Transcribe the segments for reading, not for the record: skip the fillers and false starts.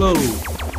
Hello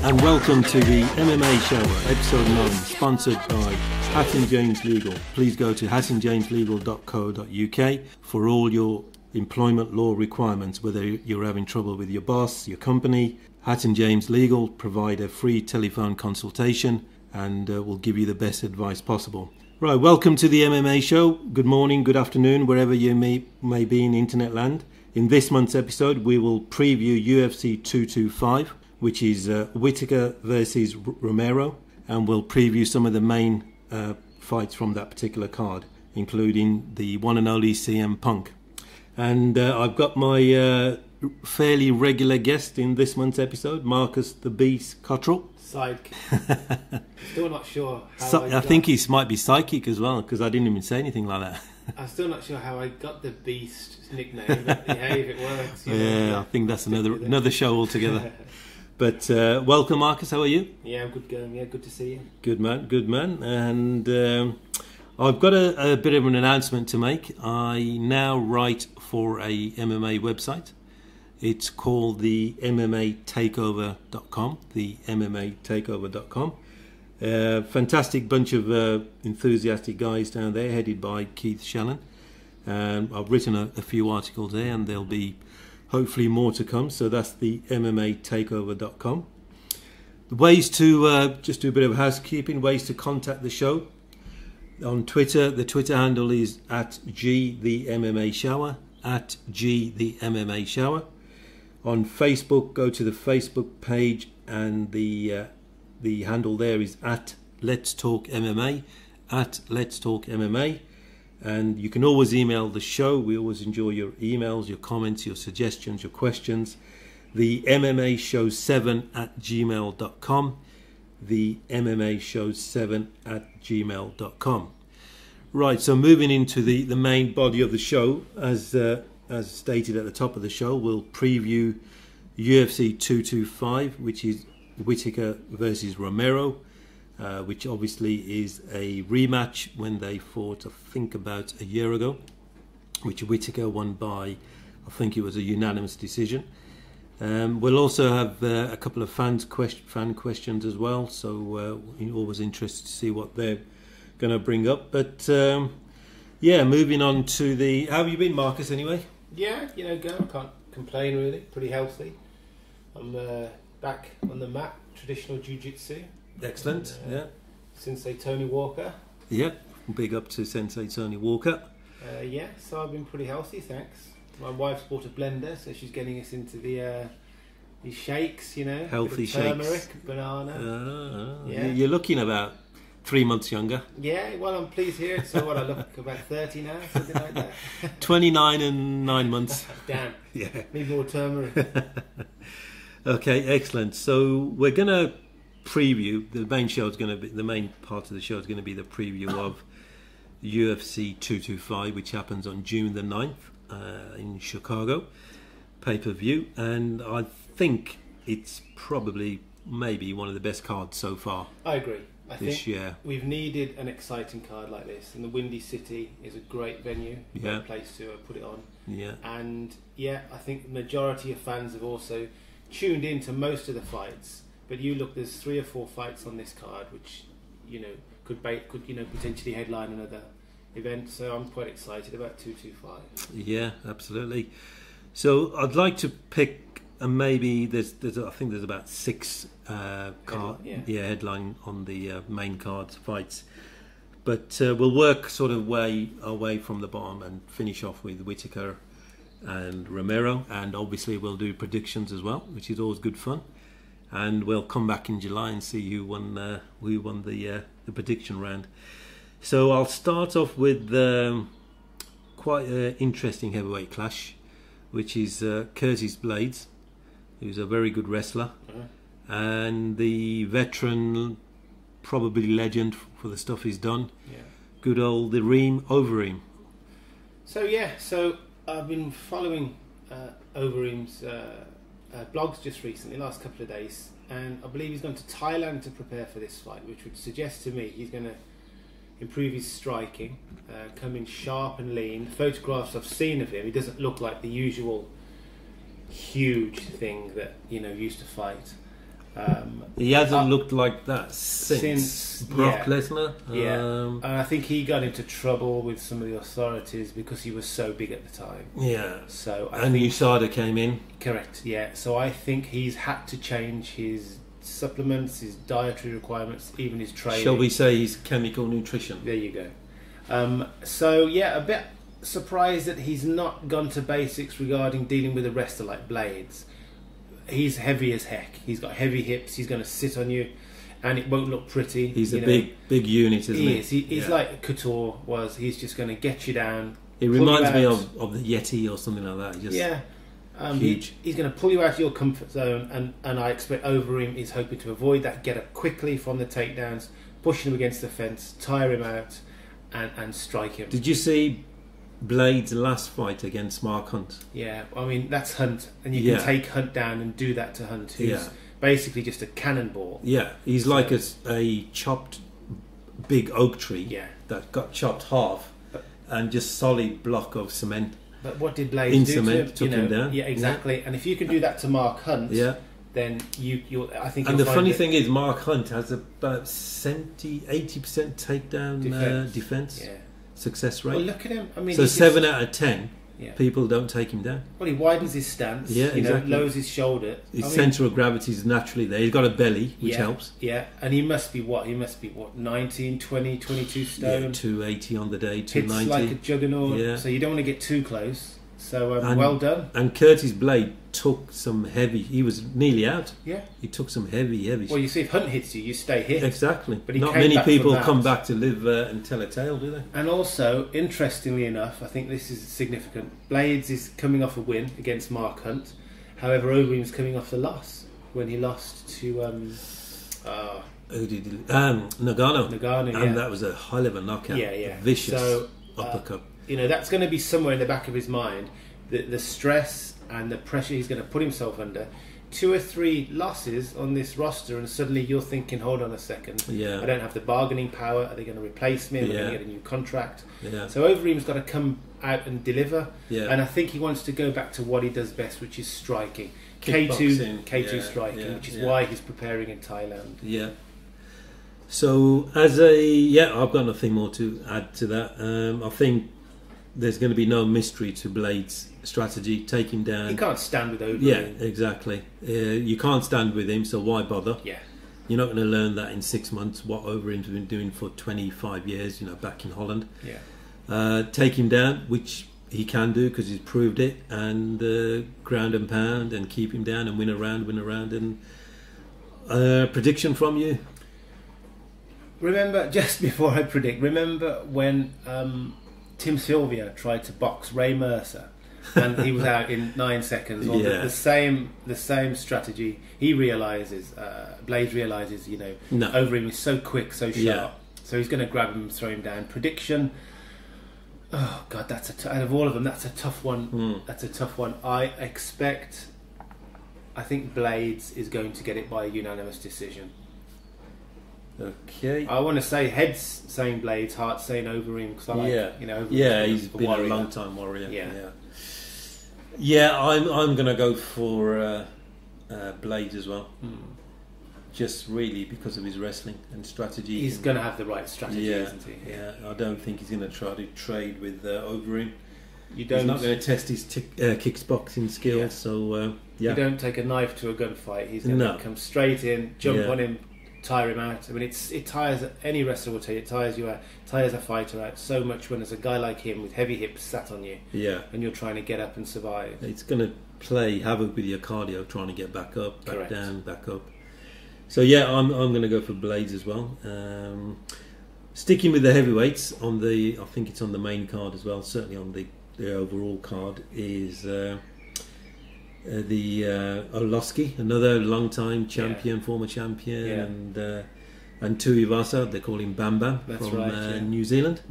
and welcome to the MMA Shower, episode 9, sponsored by Hatton James Legal. Please go to hattonjameslegal.co.uk for all your employment law requirements, whether you're having trouble with your boss, your company. Hatton James Legal provide a free telephone consultation and will give you the best advice possible. Right, welcome to the MMA Show. Good morning, good afternoon, wherever you may be in internet land. In this month's episode, we will preview UFC 225, which is Whittaker versus Romero, and we'll preview some of the main fights from that particular card, including the one and only CM Punk. And I've got my fairly regular guest in this month's episode, Marcus the Beast Cottrell. Sidekick. Still not sure how I think he might be psychic as well, because I didn't even say anything like that. I'm still not sure how I got the Beast nickname, but hey, if it works. Yeah, I think that's another show altogether. But welcome, Marcus. How are you? Yeah, I'm good going. Yeah, good to see you. Good man, good man. And I've got a bit of an announcement to make. I now write for a MMA website. It's called the MMAtakeover.com. The MMAtakeover.com. Fantastic bunch of enthusiastic guys down there, headed by Keith Shannon. I've written a few articles there, and there'll be hopefully more to come. So that's the MMAtakeover.com. The ways to just do a bit of housekeeping, ways to contact the show. On Twitter, the Twitter handle is @GTheMMAShower, @GTheMMAShower. On Facebook, go to the Facebook page, and the handle there is @Let'sTalkMMA, @Let'sTalkMMA. And you can always email the show. We always enjoy your emails, your comments, your suggestions, your questions. The MMA Show 7 @gmail.com. The MMA Show 7 @gmail.com. Right, so moving into the main body of the show, as stated at the top of the show, we'll preview UFC 225, which is Whittaker versus Romero, which obviously is a rematch when they fought, I think, about a year ago, which Whittaker won by, I think it was a unanimous decision. We'll also have a couple of fan questions as well, so always interested to see what they're going to bring up. But yeah, moving on to the... How have you been, Marcus, anyway? Yeah, I can't complain really. Pretty healthy. I'm back on the mat, traditional jiu-jitsu. Excellent, yeah. Sensei Tony Walker. Yeah, big up to Sensei Tony Walker. Yeah, so I've been pretty healthy, thanks. My wife's bought a blender, so she's getting us into the shakes, Healthy turmeric, shakes. Banana. Yeah. You're looking about 3 months younger. Yeah, well, I'm pleased here. So what, I look about 30 now, something like that. 29 and 9 months. Damn. Yeah. Need more turmeric. Okay, excellent. So we're going to preview, the main part of the show is going to be the preview of UFC 225, which happens on June the 9th in Chicago, pay-per-view, and I think it's probably maybe one of the best cards so far. I agree. I this think year. We've needed an exciting card like this, and the Windy City is a great venue, great place to put it on. Yeah. And yeah, I think the majority of fans have also tuned into most of the fights. But you look, there's 3 or 4 fights on this card, which could potentially headline another event. So I'm quite excited about 225. Yeah, absolutely. So I'd like to pick, maybe I think there's about 6 headline on the main card fights, but we'll work sort of our way from the bottom and finish off with Whittaker and Romero, and obviously we'll do predictions as well, which is always good fun. And we'll come back in July and see who won the prediction round. So I'll start off with quite an interesting heavyweight clash, which is Curtis Blades, who's a very good wrestler, and the veteran, probably legend for the stuff he's done. Yeah. Good old the Reem Overeem. So I've been following Overeem's blogs just recently, last couple of days, and I believe he's gone to Thailand to prepare for this fight, which would suggest to me he's going to improve his striking, come in sharp and lean. Photographs I've seen of him, he doesn't look like the usual huge thing that used to fight. He hasn't looked like that since Brock Lesnar. And I think he got into trouble with some of the authorities because he was so big at the time. Yeah. So and USADA came in. Correct. Yeah. So I think he's had to change his supplements, his dietary requirements, even his training. Shall we say his chemical nutrition? There you go. So yeah, a bit surprised that he's not gone to basics regarding dealing with a wrestler like Blades. He's heavy as heck. He's got heavy hips. He's going to sit on you, and it won't look pretty. He's a big unit, isn't he? He's like Couture was. He's just going to get you down. He reminds me of the Yeti or something like that. Just huge. He's going to pull you out of your comfort zone, and I expect Overeem is hoping to avoid that, get up quickly from the takedowns, pushing him against the fence, tire him out, and strike him. Did you see Blade's last fight against Mark Hunt? Yeah, I mean that's Hunt, and you can take Hunt down and do that to Hunt, who's basically just a cannonball. Yeah, he's like a chopped big oak tree that got chopped half, and just solid block of cement. But what did Blades do to him? Took him down. Yeah, exactly. And if you can do that to Mark Hunt, then you I think. And the funny thing is, Mark Hunt has about 70-80% takedown defense. Yeah. Success rate. Well, look at him. I mean, so 7 out of 10 people don't take him down. Well, he widens his stance. Yeah, exactly. Lowers his shoulder. His centre of gravity is naturally there. He's got a belly, which helps. Yeah, and he must be what? 19, 20, 22 stone. Yeah, 280 on the day, 290. Hits like a juggernaut. Yeah. So you don't want to get too close. So well done. And Curtis Blade took some heavy. He was nearly out. Yeah. He took some heavy. Well, you see, if Hunt hits you, you stay hit. Exactly. But not many people come back to live and tell a tale, do they? And also, interestingly enough, I think this is significant. Blades is coming off a win against Mark Hunt. However, Overeem's coming off the loss when he lost to who did he, Nagano. And that was a hell of a knockout. Yeah. Vicious uppercut. That's going to be somewhere in the back of his mind, the stress and the pressure he's going to put himself under. 2 or 3 losses on this roster, and suddenly you're thinking, hold on a second, I don't have the bargaining power. Are they going to replace me? Am I going to get a new contract? So Overeem's got to come out and deliver, and I think he wants to go back to what he does best, which is striking. K2 striking, which is why he's preparing in Thailand. Yeah. So I've got nothing more to add to that. I think there's going to be no mystery to Blade's strategy. Take him down. He can't stand with Overeem. Yeah, exactly. You can't stand with him, so why bother? Yeah. You're not going to learn that in 6 months, what Overeem's been doing for 25 years, back in Holland. Yeah. Take him down, which he can do because he's proved it, and ground and pound and keep him down and win a round. And prediction from you? Remember, just before I predict, when Tim Sylvia tried to box Ray Mercer, and he was out in 9 seconds. The same strategy. He realizes, Blades realizes, Overeem is so quick, so sharp. So he's going to grab him and throw him down. Prediction. Oh God, out of all of them, that's a tough one. That's a tough one. I think Blades is going to get it by a unanimous decision. Okay. I want to say heads saying Blades, heart saying Overeem, because I like, Overeem he's been a long time warrior. Yeah, I'm going to go for Blades as well. Just really because of his wrestling and strategy. He's going to have the right strategy, isn't he? Yeah, I don't think he's going to try to trade with Overeem. He's not going to test his kickboxing skills. So you don't take a knife to a gunfight. He's going to come straight in, jump on him, tire him out. I mean, it tires any wrestler will tell you. It tires you out, tires a fighter out so much when there's a guy like him with heavy hips sat on you. Yeah, and you're trying to get up and survive. It's going to play havoc with your cardio, trying to get back up, back down, back up. So I'm going to go for Blades as well. Sticking with the heavyweights I think it's on the main card as well. Certainly on the overall card is. Oloski, another long-time champion, former champion, and Tuivasa, they call him Bam Bam. That's from New Zealand.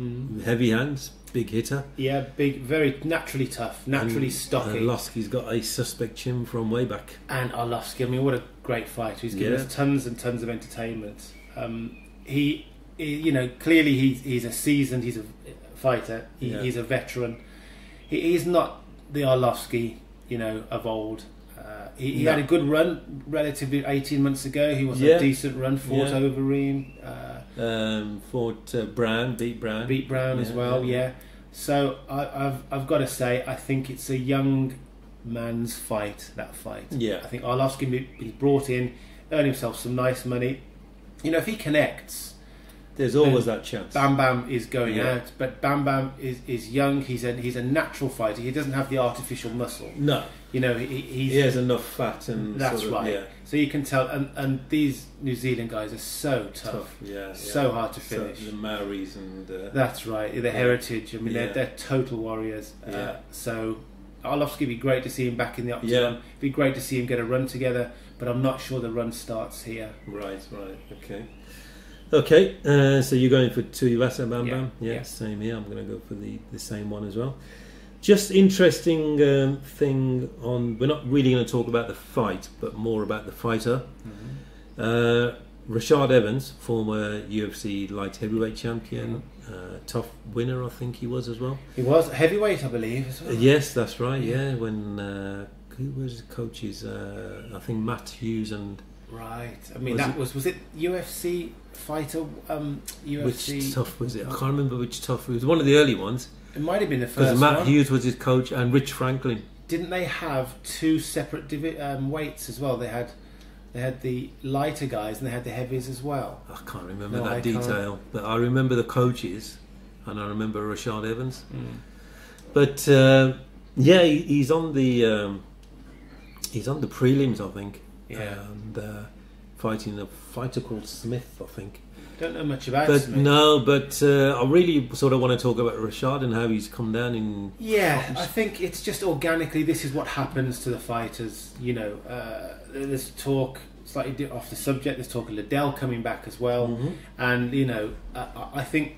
Heavy hands, big hitter. Yeah, big, very naturally tough, naturally stocky. Oloski's got a suspect chin from way back. And Oloski, I mean, what a great fighter! He's given us tons and tons of entertainment. He clearly he's a seasoned, he's a fighter. He's a veteran. He's not the Oloski, of old. He had a good run, relatively 18 months ago. He was a decent run, fought over Ream. Fought Brown, beat Brown. As well, So I've got to say, I think it's a young man's fight, that fight. Yeah. I think Arlovsky, he's brought in, earned himself some nice money. You know, if he connects, there's always that chance. Bam Bam is going out, but Bam Bam is young. He's a natural fighter. He doesn't have the artificial muscle. No. You know, he has enough fat and that's right. Yeah. So you can tell, and these New Zealand guys are so tough. So hard to finish. So the Maoris and that's right. The heritage. I mean, they're total warriors. So Arlovsky, would be great to see him back in the octagon. It'd be great to see him get a run together, but I'm not sure the run starts here. Right. Okay. So you're going for Tuivasa Bam Bam? Yeah. Same here. I'm going to go for the same one as well. Just interesting thing on. We're not really going to talk about the fight, but more about the fighter. Rashad Evans, former UFC light heavyweight champion, tough winner, I think he was as well. He was heavyweight, I believe, as well. Yes, that's right. Yeah, when who was his coaches? I think Matt Hughes and. Right. I mean, was it UFC fighter? UFC. Which tough was it? I can't remember which tough. It was one of the early ones. It might have been the first because Matt Hughes was his coach and Rich Franklin. Didn't they have two separate weights as well? They had the lighter guys and they had the heavies as well. I can't remember that detail, but I remember the coaches and I remember Rashad Evans. But he's on the prelims, I think. And fighting a fighter called Smith, I think. Don't know much about Smith. No, but I really sort of want to talk about Rashad and how he's come down in. Yeah, I think it's just organically. This is what happens to the fighters. You know, there's talk slightly off the subject. There's talk of Liddell coming back as well, and you know, I think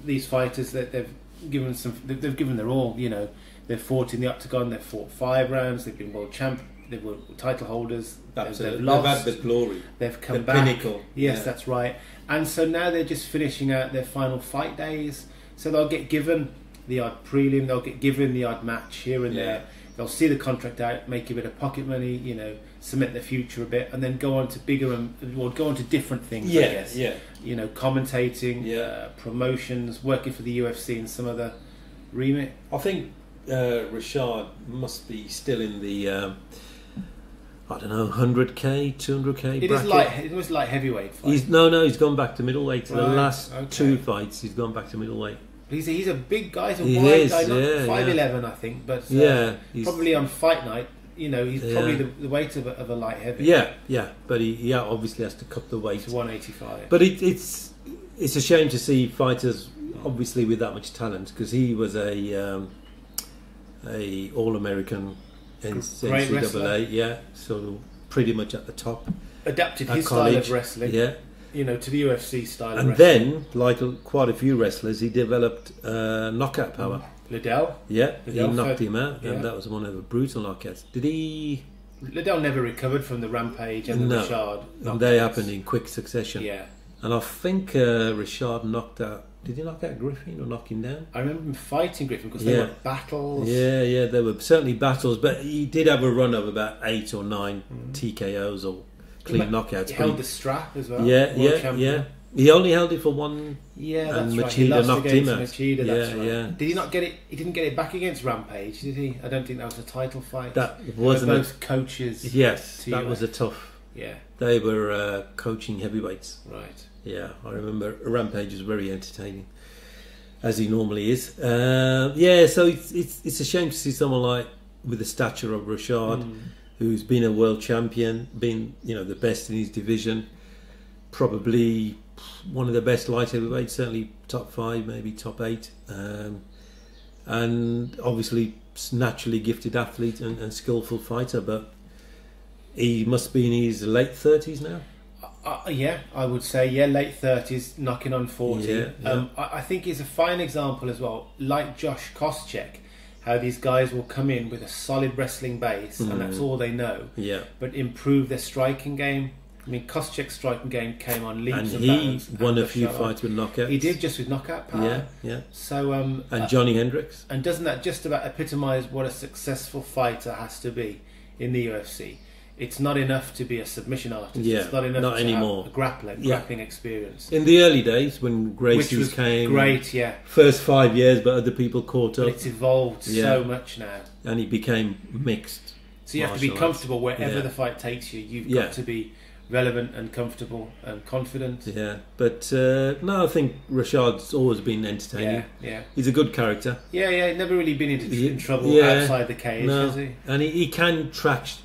these fighters that they've given their all. You know, they've fought in the octagon. They've fought 5 rounds. They've been world champ. They were title holders. They've lost. They've had the glory. They've come the back. Pinnacle. Yes, that's right. And so now they're just finishing out their final fight days. So they'll get given the odd prelim. They'll get given the odd match here and there. They'll see the contract out, make a bit of pocket money, you know, cement their future a bit, and then go on to bigger go on to different things. I guess. You know, commentating, promotions, working for the UFC and some other remit. I think Rashad must be still in the. I don't know, 100k, 200k. It was light heavyweight fight. He's gone back to middleweight. The last 2 fights, he's gone back to middleweight. He's a big guy, he's a wide guy, not 5'11", I think, but he's probably on fight night. You know, he's probably the weight of a light heavy. But he obviously has to cut the weight to 185. But it's a shame to see fighters obviously with that much talent, because he was a All-American. NCAA, sort of pretty much at the top. Adapted his style of wrestling, you know, to the UFC style of wrestling. And then, like quite a few wrestlers, he developed knockout power. Liddell? He knocked him out, and that was one of the brutal knockouts. Did he... Liddell never recovered from the Rampage and the Rashad knockouts. And they happened in quick succession. Yeah. And I think Rashad knocked out... Did he knock out Griffin or knock him down? I remember him fighting Griffin because there were battles. Yeah, there were certainly battles, but he did have a run of about 8 or 9 TKOs or clean knockouts. He held the strap as well. Yeah. He only held it for one. Yeah, that's and right. He lost knocked him out. Machida, that's right. Did he not get it? He didn't get it back against Rampage, did he? I don't think that was a title fight. That wasn't both coaches. Yes, that was a tough. Yeah, they were coaching heavyweights. Right. Yeah, I remember Rampage was very entertaining, as he normally is. So it's a shame to see someone like with the stature of Rashad, who's been a world champion, been the best in his division, probably one of the best light heavyweights, certainly top 5, maybe top 8, and obviously naturally gifted athlete and skillful fighter, but he must be in his late 30s now. I would say, late 30s, knocking on 40. I think he's a fine example as well, like Josh Koscheck, how these guys will come in with a solid wrestling base, and that's all they know, but improve their striking game. I mean, Koscheck's striking game came on leaps and bounds. And he won a few fights with knockouts. He did, just with knockout power. Yeah. So, and Johnny Hendricks. And doesn't that just about epitomise what a successful fighter has to be? in the UFC. It's not enough to be a submission artist. Yeah, it's not enough not to anymore. have a grappling experience. In the early days when Which Gracie's was came, great, yeah. first 5 years, but other people caught But up, it's evolved so much now. and he became mixed. So you have to be martial arts. comfortable wherever Yeah. the fight takes you. You've Yeah. got to be relevant and comfortable and confident. Yeah, but no, I think Rashad's always been entertaining. Yeah. He's a good character. Yeah. Never really been in trouble Yeah. outside the cage, No, has he? and he can trash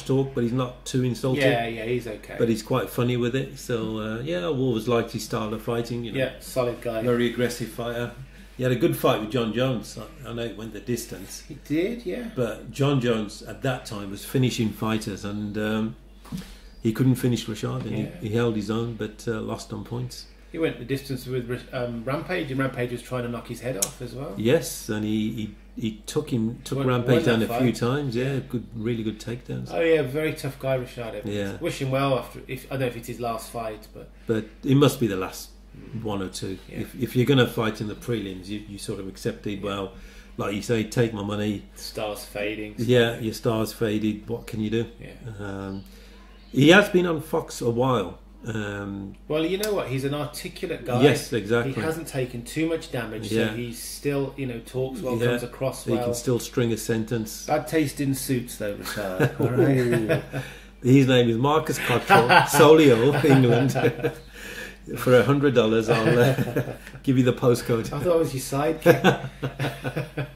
talk, but he's not too insulting. Yeah, he's okay. But he's quite funny with it. So I've always liked his style of fighting. Yeah, solid guy. Very aggressive fighter. He had a good fight with John Jones. I know it went the distance. He did, yeah. But John Jones at that time was finishing fighters, and he couldn't finish Rashad, and he held his own, but lost on points. He went the distance with Rampage, and Rampage was trying to knock his head off as well. Yes, and he took Won Rampage down that a few fight. times. Yeah, really good takedowns. Oh yeah, very tough guy, Rashad Evans. Yeah. Wish him well after. I don't know if it's his last fight, but But it must be the last one or two. Yeah. If you're going to fight in the prelims, you sort of accepted. Well, like you say, take my money. stars fading. Yeah, your stars faded. What can you do? Yeah. He has been on Fox a while. Well, you know what? He's an articulate guy. Yes, exactly. He hasn't taken too much damage, so Yeah. he's still, talks well, Yeah. comes across He well. can still string a sentence. Bad taste in suits, though, Rashad. All right. His name is Marcus Cottrell, Solio, England. For $100, I'll give you the postcode. I thought it was your sidekick.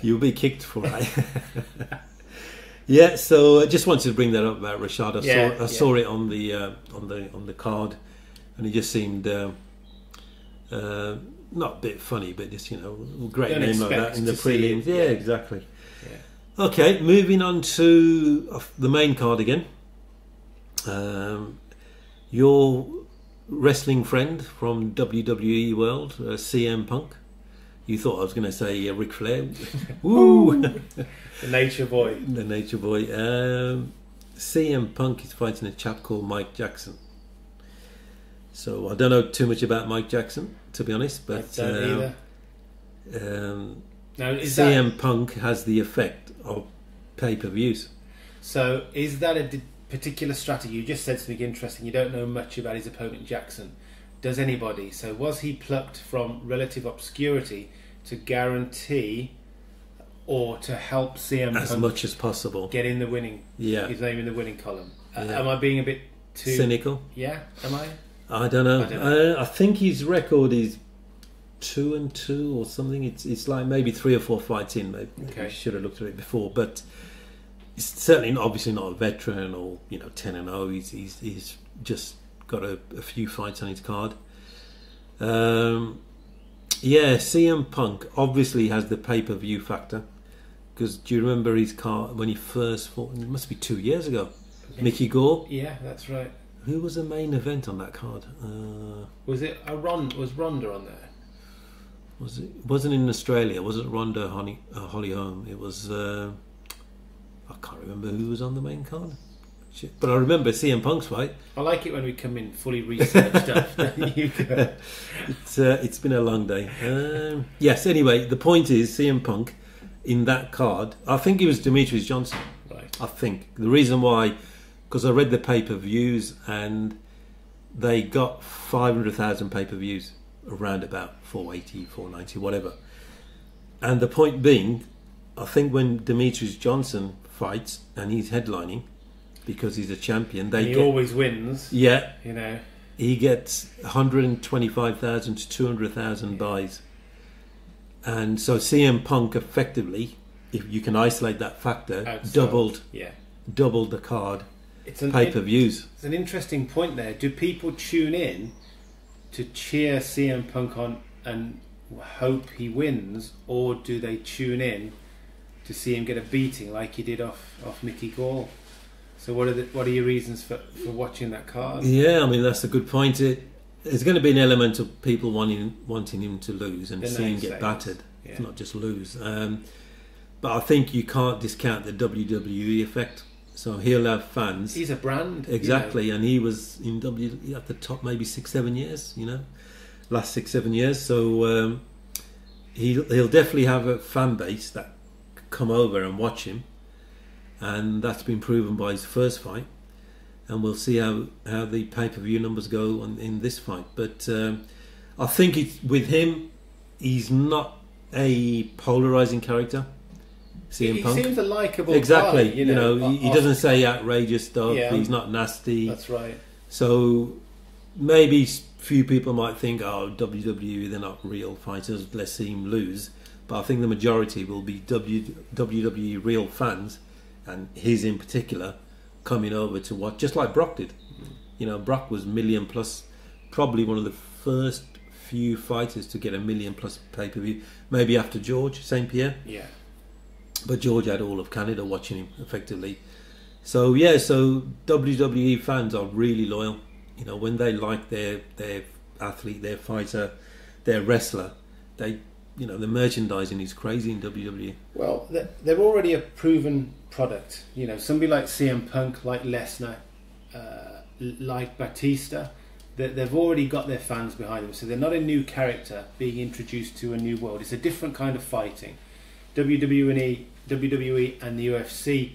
You'll be kicked for it. Yeah, so I just wanted to bring that up about Rashad. I saw it on the card, and he just seemed not a bit funny, but just great Don't name like that expect in the to see prelims. it, Yeah, yeah. exactly. Yeah. Okay, moving on to the main card again. Your wrestling friend from WWE World, CM Punk. You thought I was going to say Ric Flair. Woo! The Nature Boy. The Nature Boy. CM Punk is fighting a chap called Mike Jackson. So I don't know too much about Mike Jackson, to be honest, but I don't either. Now, is CM Punk has the effect of pay-per-views. So is that a particular strategy? You just said something interesting. You don't know much about his opponent Jackson. Does anybody? So was he plucked from relative obscurity to guarantee or to help CM As Punk much as possible. get in the winning, Yeah. his name in the winning column? Yeah. Am I being a bit too Cynical? Yeah, am I? I don't know. I don't know. I think his record is 2-2 or something. It's like maybe 3 or 4 fights in. Maybe Okay. I should have looked at it before, but he's certainly obviously not a veteran or 10-0. He's just got a few fights on his card. CM Punk obviously has the pay-per-view factor, because do you remember his card when he first fought? It must be 2 years ago. Mickey Gore. Yeah, that's right. Who was the main event on that card? Was it was Ronda on there? Wasn't in Australia. Wasn't Ronda Holly Holm? It was. I can't remember who was on the main card. Shit. But I remember CM Punk's fight. I like it when we come in fully researched after you go. It's been a long day. Yes. Anyway, the point is CM Punk in that card. I think it was Demetrius Johnson. Right. I think the reason why, because I read the pay-per-views and they got 500,000 pay-per-views, around about 480, 490, whatever. And the point being, I think when Demetrius Johnson fights and he's headlining, because he's a champion, He always wins. Yeah, You know. he gets 125,000 to 200,000 buys. And so CM Punk effectively, if you can isolate that factor, Outsold. doubled the card It's pay-per-views. It's an interesting point there. Do people tune in to cheer CM Punk on and hope he wins, or do they tune in to see him get a beating like he did off Mickey Gall? So what are your reasons for watching that card? Yeah, I mean that's a good point. There's going to be an element of people wanting him to lose and seeing him get battered. Yeah. It's not just lose. But I think you can't discount the WWE effect. So he'll have fans. He's a brand. Exactly, and he was in at the top maybe 6-7 years. Last 6-7 years. So he'll definitely have a fan base that come over and watch him. and that's been proven by his first fight. And we'll see how the pay-per-view numbers go in this fight. But I think with him, he's not a polarizing character. CM Punk. He seems a likable exactly. guy, you know, he doesn't say outrageous stuff. Yeah. He's not nasty. That's right. So maybe few people might think, oh, WWE, they're not real fighters, let's see him lose. But I think the majority will be WWE real fans, and his in particular, coming over to watch, just like Brock did. You know, Brock was million plus, probably one of the first few fighters to get a million plus pay-per-view, maybe after George St. Pierre. Yeah. But George had all of Canada watching him, effectively. So, yeah, so WWE fans are really loyal. You know, when they like their athlete, their fighter, their wrestler, the merchandising is crazy in WWE. Well, they're already a proven product. You know, somebody like CM Punk, like Lesnar, like Batista, they've already got their fans behind them. So they're not a new character being introduced to a new world. It's a different kind of fighting. WWE and the UFC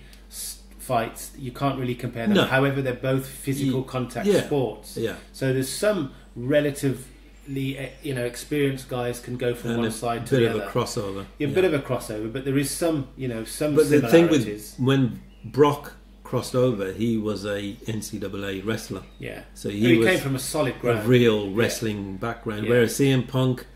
fights, you can't really compare them. No. However, they're both physical contact sports. Yeah. So there's some relatively, experienced guys can go from one side to the other. A bit of a crossover. Yeah, a bit of a crossover, but there is some But similarities. the thing with when Brock crossed over, he was a NCAA wrestler. Yeah. So he came from a solid ground. A real wrestling background. Yeah. Whereas CM Punk,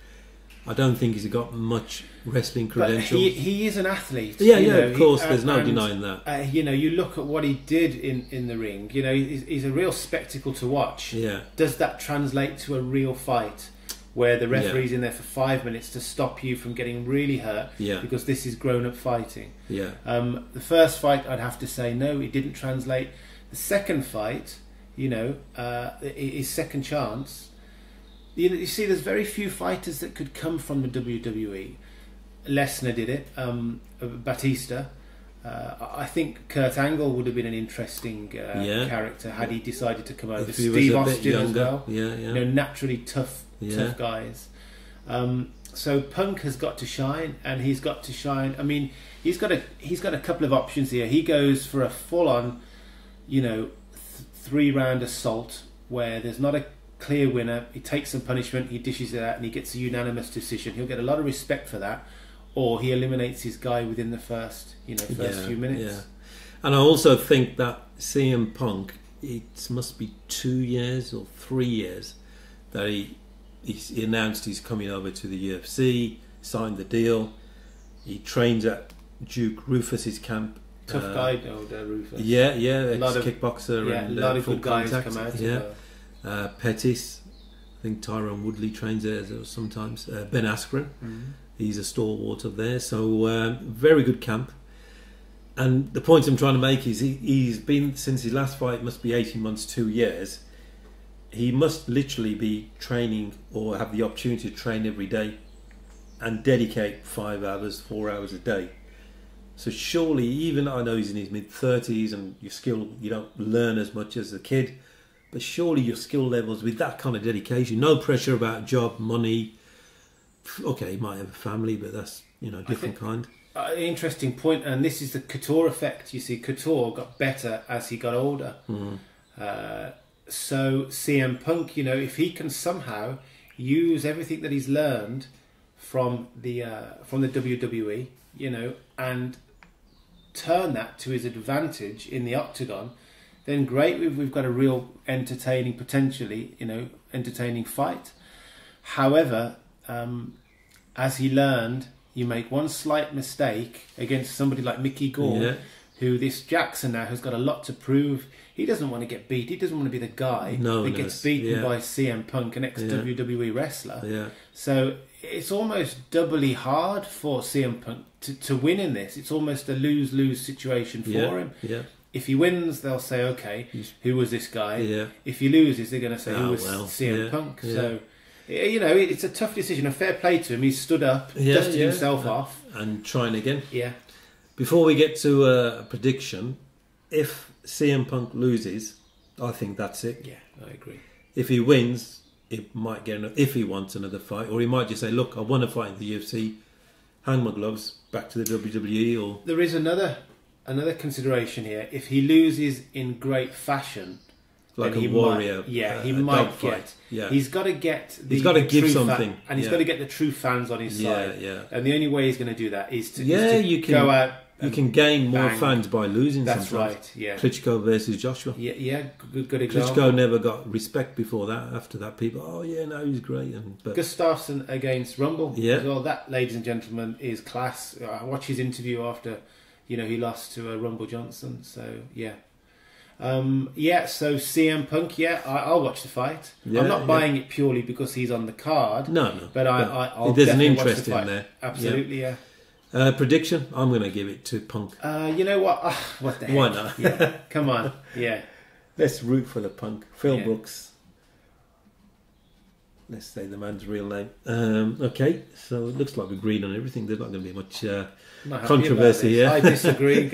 I don't think he's got much wrestling credentials. But he is an athlete. Yeah, of course. There's no denying that. You look at what he did in the ring. You know, he's a real spectacle to watch. Yeah. Does that translate to a real fight where the referee's in there for 5 minutes to stop you from getting really hurt? Yeah. Because this is grown-up fighting. Yeah. The first fight, I'd have to say no, it didn't translate. The second fight, his second chance. You see, there's very few fighters that could come from the WWE. Lesnar did it. Batista. I think Kurt Angle would have been an interesting character had he decided to come over. Steve Austin as well. Yeah. Naturally tough guys. So Punk has got to shine, and he's got to shine. I mean, he's got a couple of options here. He goes for a full-on, 3-round assault where there's not a clear winner. He takes some punishment, he dishes it out, and he gets a unanimous decision. He'll get a lot of respect for that. Or he eliminates his guy within the first few minutes. Yeah. And I also think that CM Punk, it must be 2 years or 3 years that he announced he's coming over to the UFC, signed the deal. He trains at Duke Rufus's camp. Tough guy, Rufus. Yeah, ex-kickboxer. Yeah, and a lot of full good guys contact. come out. Yeah. Pettis, I think Tyrone Woodley trains there sometimes. Ben Askren, he's a stalwart of there. So very good camp. And the point I'm trying to make is he's been, since his last fight, must be 18 months, 2 years. He must literally be training or have the opportunity to train every day and dedicate 5 hours, 4 hours a day. So surely, even I know he's in his mid-30s and you don't learn as much as a kid, but surely your skill levels with that kind of dedication, no pressure about job, money. Okay, he might have a family, but that's different kind. Interesting point, and this is the Couture effect. You see, Couture got better as he got older. So CM Punk, if he can somehow use everything that he's learned from the WWE, and turn that to his advantage in the octagon, then great. We've got a real entertaining, potentially, entertaining fight. However, as he learned, you make one slight mistake against somebody like Mickey Gall, who this Jackson now has got a lot to prove. He doesn't want to get beat. He doesn't want to be the guy that gets beaten by CM Punk, an ex-WWE wrestler. Yeah. So it's almost doubly hard for CM Punk to win in this. It's almost a lose-lose situation for him. Yeah. If he wins, they'll say, okay, who was this guy? Yeah. If he loses, they're going to say, who was CM Punk? Yeah. So, it's a tough decision. A fair play to him. He's stood up, dusted himself off. And trying again. Yeah. Before we get to a prediction, if CM Punk loses, I think that's it. Yeah, I agree. If he wins, it might get if he wants another fight, or he might just say, look, I want to fight in the UFC, hang my gloves, back to the WWE. Or there is another another consideration here. If he loses in great fashion, like then a warrior, he might get. Yeah. He's got to get. He's got to give something, and he's got to get the true fans on his side. Yeah. And the only way he's going to do that is to you can go out. You can gain more bang. fans by losing. That's sometimes. right. Yeah. Klitschko versus Joshua. Yeah. Good example. Klitschko never got respect before that. After that, people, no, he's great. But Gustafsson against Rumble. Yeah. As well, that, ladies and gentlemen, is class. I watched his interview after, he lost to Rumble Johnson. So yeah. So CM Punk, I'll watch the fight. I'm not buying it purely because he's on the card. No. But I'll there's an definitely interest watch the fight. in there. Absolutely, yeah. Prediction? I'm going to give it to Punk. You know what? What the heck? Why not? Yeah. Come on. Yeah. Let's root for the Punk. Phil Brooks. Let's say the man's real name. Okay, so it looks like we agreed on everything. There's not going to be much controversy here. I disagree.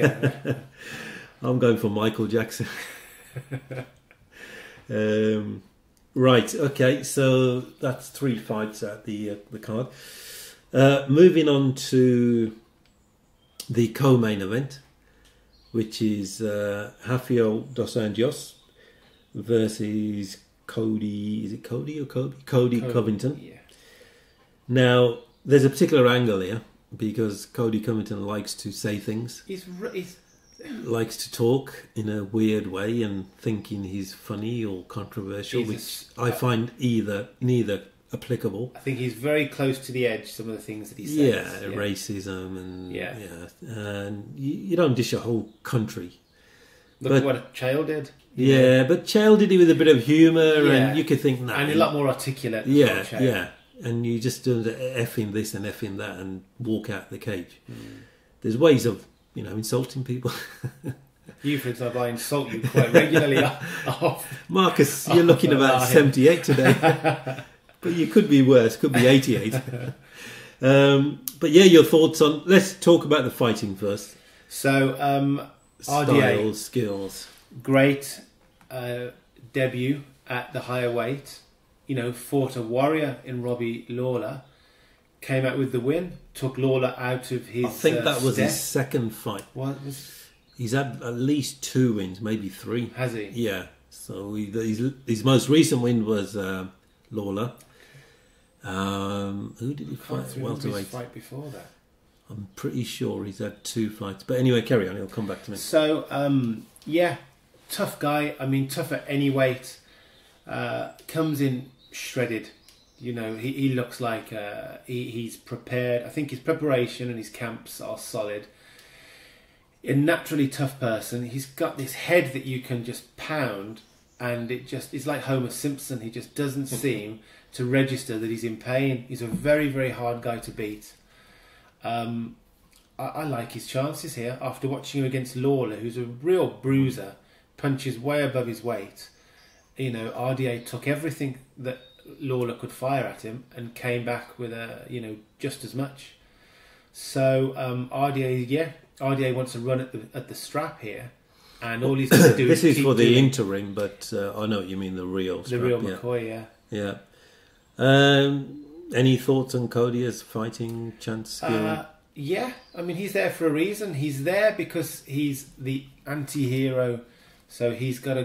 I'm going for Michael Jackson. Right, okay, so that's 3 fights at the card. Moving on to the co-main event, which is Rafael dos Anjos versus Cody. Is it Cody or Kobe? Cody Covington. Yeah. Now, there's a particular angle here because Cody Covington likes to say things. He's likes to talk in a weird way and thinking he's funny or controversial, which I find neither applicable. I think he's very close to the edge, some of the things that he says. Racism and and you don't dish a whole country. Look at what Chael did. But Chael did it with a bit of humour and you could think... and a lot more articulate. And you just do effing this and effing that and walk out the cage. There's ways of insulting people. You, for example, I insult you quite regularly. Marcus, you're looking about 78 today. But you could be worse, could be 88. But your thoughts on... Let's talk about the fighting first. So, RDA. Skills. Great debut at the higher weight. Fought a warrior in Robbie Lawler. Came out with the win. Took Lawler out of his... I think that was his second fight. He's had at least 2 wins, maybe 3. Has he? Yeah. So his most recent win was Lawler. Who did he fight? Welterweight. Fight before that. I'm pretty sure he's had 2 fights. But anyway, carry on. He'll come back to me. So, tough guy. I mean, tough at any weight. Comes in shredded. He looks like he's prepared. I think his preparation and his camps are solid. A naturally tough person. He's got this head that you can just pound, and it's like Homer Simpson. He just doesn't seem to register that he's in pain. He's a very, very hard guy to beat. I like his chances here after watching him against Lawler, who's a real bruiser, punches way above his weight. RDA took everything that Lawler could fire at him and came back with just as much. So RDA wants to run at the strap here, and all he's going to do this is is for the interim, but I know what you mean, the real strap. The real McCoy, yeah. Any thoughts on Cody as fighting chance skill? I mean, he's there for a reason. He's there because he's the anti-hero. So he's got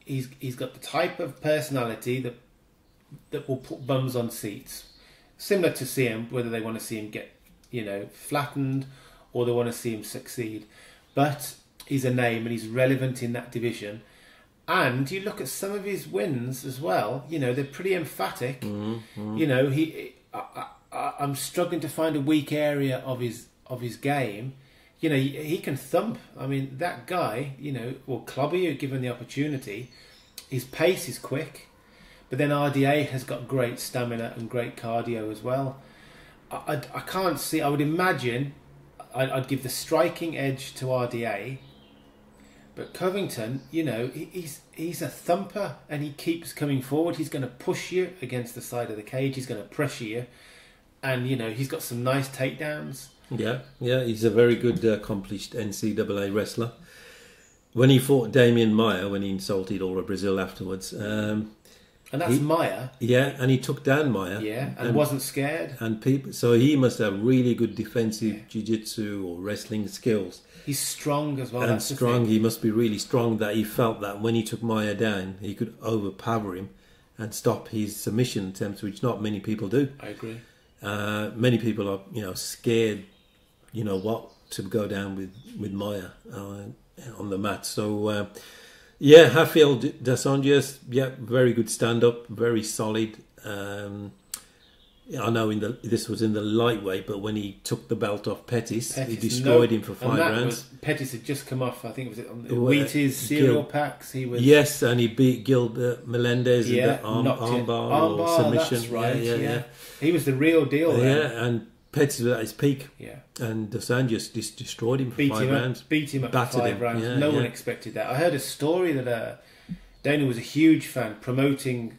the type of personality that will put bums on seats, similar to CM, whether they want to see him get flattened or they want to see him succeed. But he's a name and he's relevant in that division. And you look at some of his wins as well. They're pretty emphatic. I'm struggling to find a weak area of his game. He can thump. I mean, that guy, will clobber you given the opportunity. His pace is quick, but then RDA has got great stamina and great cardio as well. I can't see. I would imagine I'd give the striking edge to RDA, but Covington, he's a thumper and he keeps coming forward. He's going to push you against the side of the cage. He's going to pressure you, and he's got some nice takedowns. Yeah, he's a very good, accomplished NCAA wrestler. When he fought Damian Maia, when he insulted all of Brazil afterwards, And that's Maya. Yeah, and he took down Maya. Yeah, and wasn't scared. And people, so he must have really good defensive jiu-jitsu or wrestling skills. He's strong as well. And strong, he must be really strong that he felt that when he took Maya down, he could overpower him and stop his submission attempts, which not many people do. I agree. Many people are, scared, to go down with Maya on the mat. So, Hatfield Dos Anjos, very good stand-up, very solid. I know this was in the lightweight, but when he took the belt off Pettis he destroyed him for 5 rounds. Pettis had just come off, I think, was it on the Wheaties cereal packs? He was and he beat Gilbert Melendez in the armbar or submission. That's right. Yeah. He was the real deal. And Pettis was at his peak. Yeah, and Dos Anjos just destroyed him for 5 rounds. Beat him up for 5 rounds. No one expected that. I heard a story that Dana was a huge fan, promoting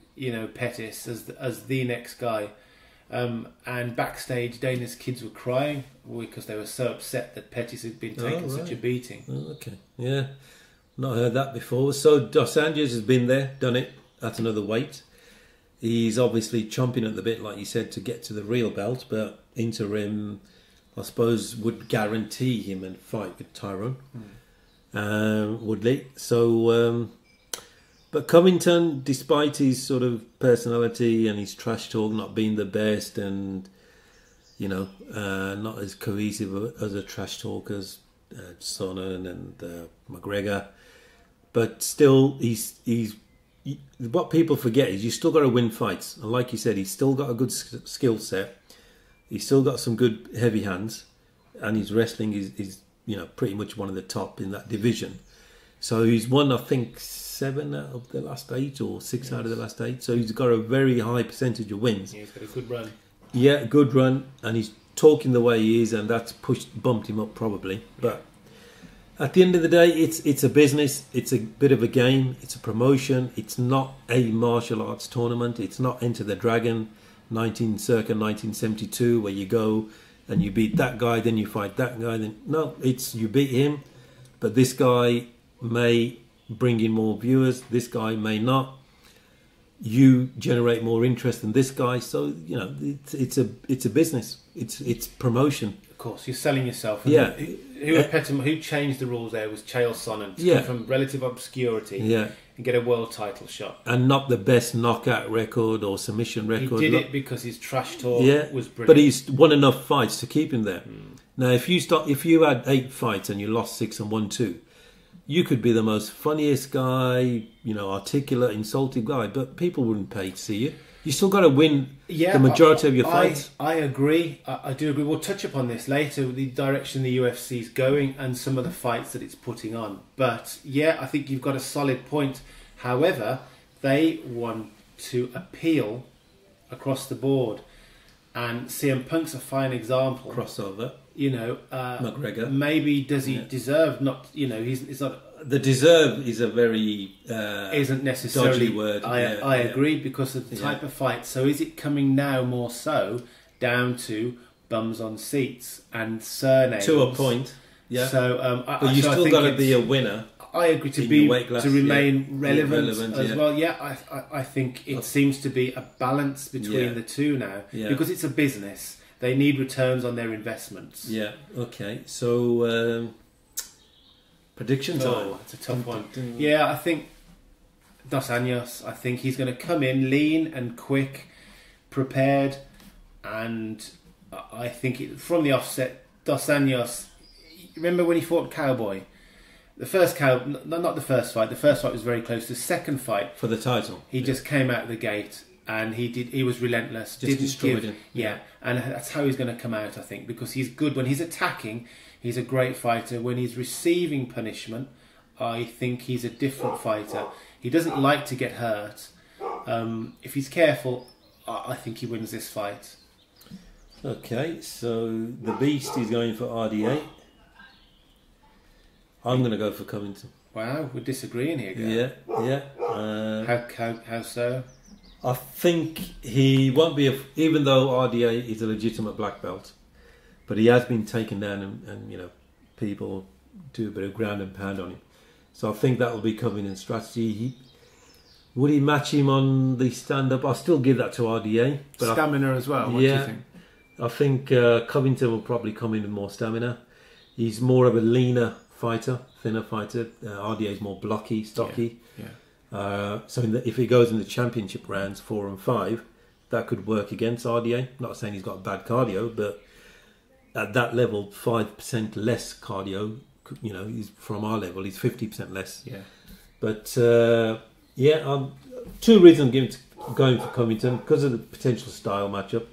Pettis as the next guy. And backstage, Dana's kids were crying because they were so upset that Pettis had been taking such a beating. Oh, okay, yeah, not heard that before. So Dos Anjos has been there, done it at another weight. He's obviously chomping at the bit, like you said, to get to the real belt, but interim, I suppose, would guarantee him a fight with Tyrone Woodley. So, but Covington, despite his sort of personality and his trash talk not being the best, and not as cohesive as a trash talk as Sonnen and McGregor, but still, he's what people forget is you still got to win fights, and like you said, he's still got a good skill set. He's still got some good heavy hands, and his wrestling is pretty much one of the top in that division. So he's won, I think, 7 out of the last 8 or 6 out of the last 8. So he's got a very high percentage of wins. Yeah, he's got a good run. Yeah, good run, and he's talking the way he is, and that's bumped him up probably. But at the end of the day, it's a business. It's a bit of a game. It's a promotion. It's not a martial arts tournament. It's not Enter the Dragon, circa 1972, where you go and you beat that guy, then you fight that guy. Then no, it's you beat him, but this guy may bring in more viewers. This guy may not. You generate more interest than this guy, so it's a business. It's promotion. Of course, you're selling yourself. Yeah. Who changed the rules there was Chael Sonnen to come from relative obscurity and get a world title shot. And not the best knockout record or submission record. He did it because his trash talk was brilliant. But he's won enough fights to keep him there. Now, if you had 8 fights and you lost 6 and won 2, you could be the most funniest guy, articulate, insulting guy, but people wouldn't pay to see you. You still got to win the majority of your fights. I agree. I do agree. We'll touch upon this later, the direction the UFC is going and some of the fights that it's putting on. But I think you've got a solid point. However, they want to appeal across the board. And CM Punk's a fine example. Crossover. McGregor. Maybe does he deserve not? He's not. The deserve is a very isn't necessarily dodgy word. I agree because of the type of fight. So is it coming now more so down to bums on seats and surnames? To a point. Yeah. So, but you still got to be a winner. I agree to remain relevant as well. Yeah, I think it seems to be a balance between the two now because it's a business. They need returns on their investments. Yeah. Okay. So prediction time. It's a tough one. Yeah, I think Dos Anjos. I think he's going to come in lean and quick, prepared, and I think from the offset, Dos Anjos. Remember when he fought Cowboy? The first not the first fight. The first fight was very close. The second fight for the title, he just came out of the gate and he was relentless. Just destroyed him. Yeah, and that's how he's going to come out. I think because he's good when he's attacking. He's a great fighter. When he's receiving punishment, I think he's a different fighter. He doesn't like to get hurt. If he's careful, I think he wins this fight. Okay, so the Beast is going for RDA. I'm going to go for Covington. Wow, we're disagreeing here, guys. Yeah. How so? I think he won't be, even though RDA is a legitimate black belt, but he has been taken down and people do a bit of ground and pound on him. So I think that will be Covington's strategy. Would he match him on the stand-up? I'll still give that to RDA. But Stamina as well, what do you think? I think Covington will probably come in with more stamina. He's more of a leaner fighter, thinner fighter. RDA is more blocky, stocky. So if he goes in the championship rounds 4 and 5, that could work against RDA. Not saying he's got bad cardio, but at that level, 5% less cardio. You know, he's from our level. He's 50% less. Yeah. But two reasons going for Covington, because of the potential style matchup,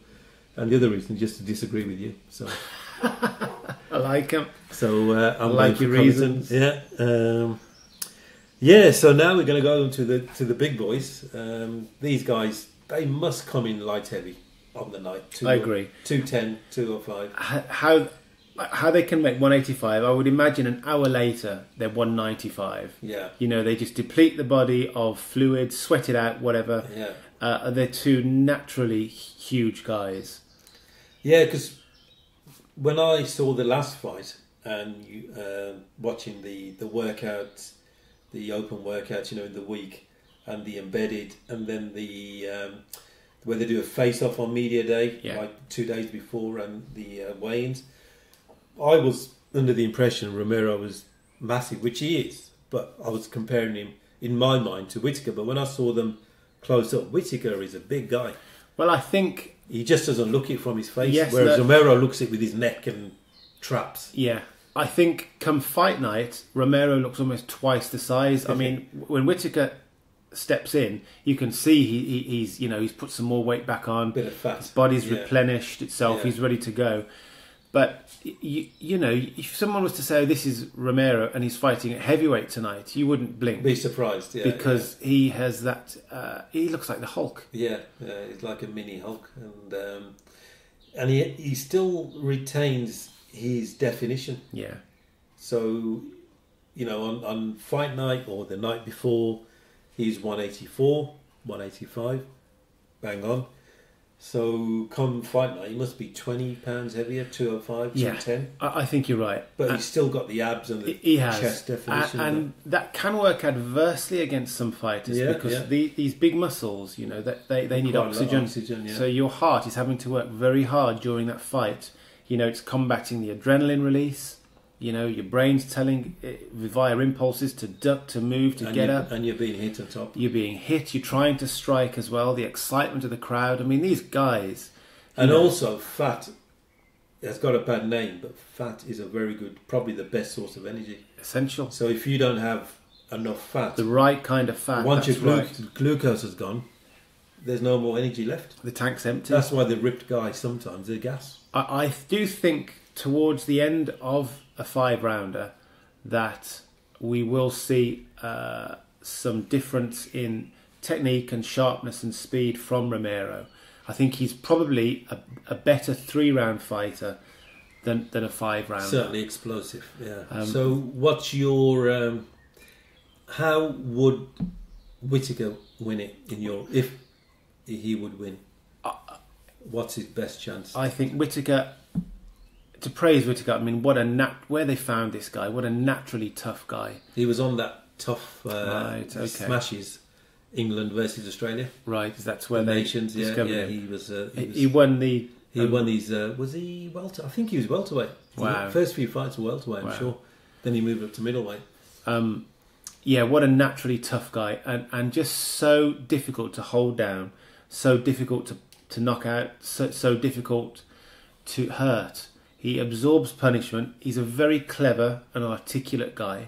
and the other reason just to disagree with you. So I like him. So I like your reasons. Yeah. So now we're going to go on to the big boys. These guys, they must come in light heavy on the night. I agree. 210, 205. How they can make 185? I would imagine an hour later they're 195. Yeah. You know, they just deplete the body of fluid, sweat it out, whatever. Yeah. They're two naturally huge guys. Yeah, because when I saw the last fight and watching the workouts, the open workouts, you know, in the week, and the embedded, and then the where they do a face-off on media day, like 2 days before, and the weigh-ins, I was under the impression Romero was massive, which he is, but I was comparing him in my mind to Whittaker. But when I saw them close up, Whittaker is a big guy. Well, I think he just doesn't look it from his face, whereas Romero looks it with his neck and traps. Yeah. I think come fight night, Romero looks almost twice the size. I mean, when Whittaker steps in, you can see he's put some more weight back on. Bit of fat. His body's replenished itself. He's ready to go. But you know, if someone was to say, oh, this is Romero and he's fighting at heavyweight tonight, you wouldn't blink. Be surprised, because he has that. He looks like the Hulk. Yeah, he's like a mini Hulk, and he still retains his definition. Yeah. So, you know, on fight night or the night before, he's 184, 185, bang on. So come fight night, he must be 20 pounds heavier, 205, 210. I think you're right. But he's still got the abs and the chest definition. And that can work adversely against some fighters because these big muscles, you know, that they need oxygen. So your heart is having to work very hard during that fight. You know, it's combating the adrenaline release. You know, your brain's telling it via impulses to duck, to move, to get up. And you're being hit on top. You're being hit. You're trying to strike as well. The excitement of the crowd. I mean, these guys. And also, fat has got a bad name, but fat is a very good, probably the best source of energy. Essential. So if you don't have enough fat, the right kind of fat, once your glucose has gone, there's no more energy left. The tank's empty. That's why the ripped guys sometimes they gas. I do think towards the end of a 5-rounder that we will see some difference in technique and sharpness and speed from Romero. I think he's probably a better 3-round fighter than a 5-rounder. Certainly explosive, yeah. So what's your... how would Whittaker win it in your... If he would win? What's his best chance? I think Whittaker... To praise Whittaker, I mean, where they found this guy, what a naturally tough guy. He was on that tough smashes, England versus Australia. Right, that's where they nations. Yeah, he won the. He won these. Was he welter? I think he was welterweight. Wow. First few fights were welterweight, I'm sure. Then he moved up to middleweight. Yeah, what a naturally tough guy, and just so difficult to hold down, so difficult to knock out, so difficult to hurt. He absorbs punishment. He's a very clever and articulate guy.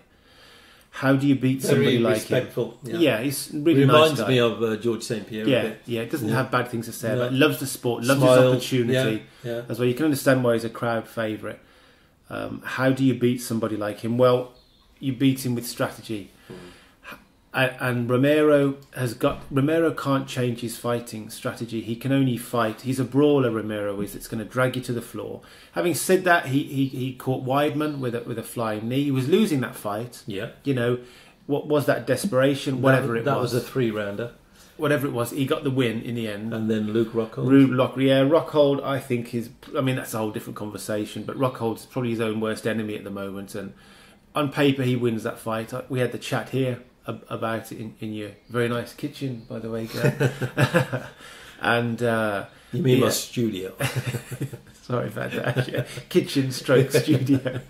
How do you beat somebody like him? Yeah, he's really reminds nice guy. me of George St. Pierre. Yeah, doesn't have bad things to say about it. Loves the sport, loves Smile. his opportunity as well. You can understand why he's a crowd favourite. How do you beat somebody like him? Well, you beat him with strategy. And Romero can't change his fighting strategy. He can only fight. He's a brawler, Romero is. It's going to drag you to the floor. Having said that, he caught Weidman with a flying knee. He was losing that fight. Yeah. You know, what was that desperation? That was a 3-rounder. Whatever it was, he got the win in the end. And then Luke Rockhold. Rockhold, I think is. I mean, that's a whole different conversation. But Rockhold's probably his own worst enemy at the moment. And on paper, he wins that fight. We had the chat here about it in your very nice kitchen, by the way, Gav. And you mean my studio? Sorry about that. Yeah. Kitchen stroke studio.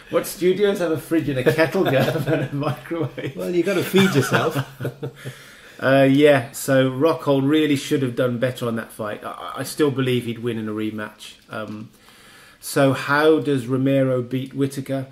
What studios have a fridge and a kettle, Gav, and a microwave? Well, you got to feed yourself. Yeah, so Rockhold really should have done better on that fight. I still believe he'd win in a rematch. So how does Romero beat Whittaker?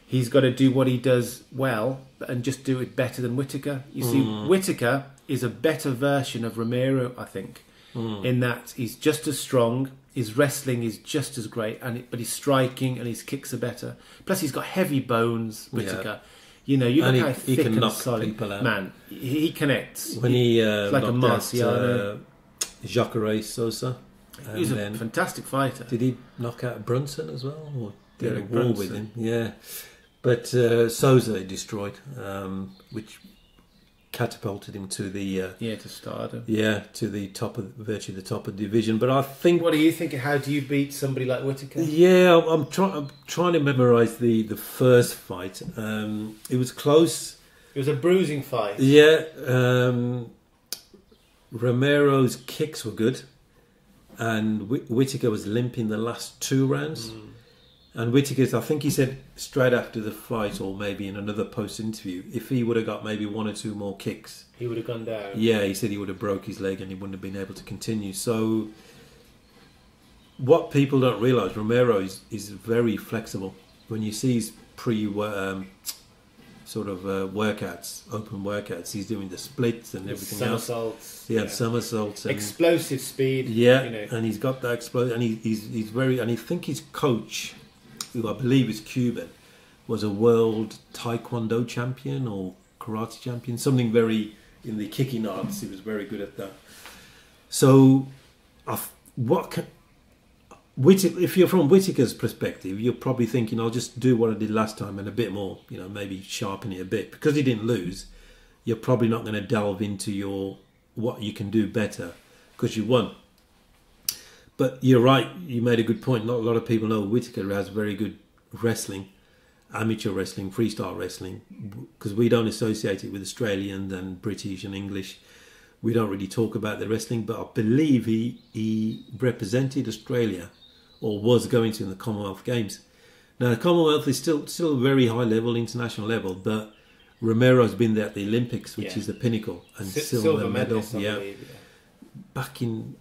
He's got to do what he does well and just do it better than Whittaker. You see, Whittaker is a better version of Romero, I think, in that he's just as strong, his wrestling is just as great, but his striking and his kicks are better. Plus, he's got heavy bones, Whittaker. Yeah. You know, you look how thick he can and knock solid. People out. Man, he connects. When he like a Marciano. Jacare Sosa. He's a fantastic fighter. Did he knock out Brunson as well? Or did Derek a war with him? Yeah. But Sosa destroyed, which catapulted him to the to stardom. Yeah, to the top of virtually the top of the division. But I think, what do you think? How do you beat somebody like Whittaker? Yeah, I'm trying to memorise the first fight. It was close. It was a bruising fight. Yeah, Romero's kicks were good, and Whittaker was limping the last 2 rounds. And Whittaker's, I think he said straight after the fight, or maybe in another post-interview, if he would have got maybe 1 or 2 more kicks, he would have gone down. Yeah, he said he would have broke his leg and he wouldn't have been able to continue. So what people don't realise, Romero is very flexible. When you see his workouts, open workouts, he's doing the splits and everything else. Somersaults. Yeah, somersaults. And explosive speed. Yeah, you know. And he's got that explosive, and he's very, and I think his coach, who I believe is Cuban, was a world taekwondo champion or karate champion, something very in the kicking arts. He was very good at that. So, if you're from Whittaker's perspective, you're probably thinking, I'll just do what I did last time and a bit more, maybe sharpen it a bit. Because he didn't lose, you're probably not going to delve into what you can do better because you won. But you're right, you made a good point. Not a lot of people know Whittaker has very good wrestling, amateur wrestling, freestyle wrestling, because we don't associate it with Australian and British and English. We don't really talk about the wrestling, but I believe he represented Australia, or was going to, in the Commonwealth Games. Now, the Commonwealth is still a very high level, international level, but Romero's been there at the Olympics, which is the pinnacle, and silver medal. Back in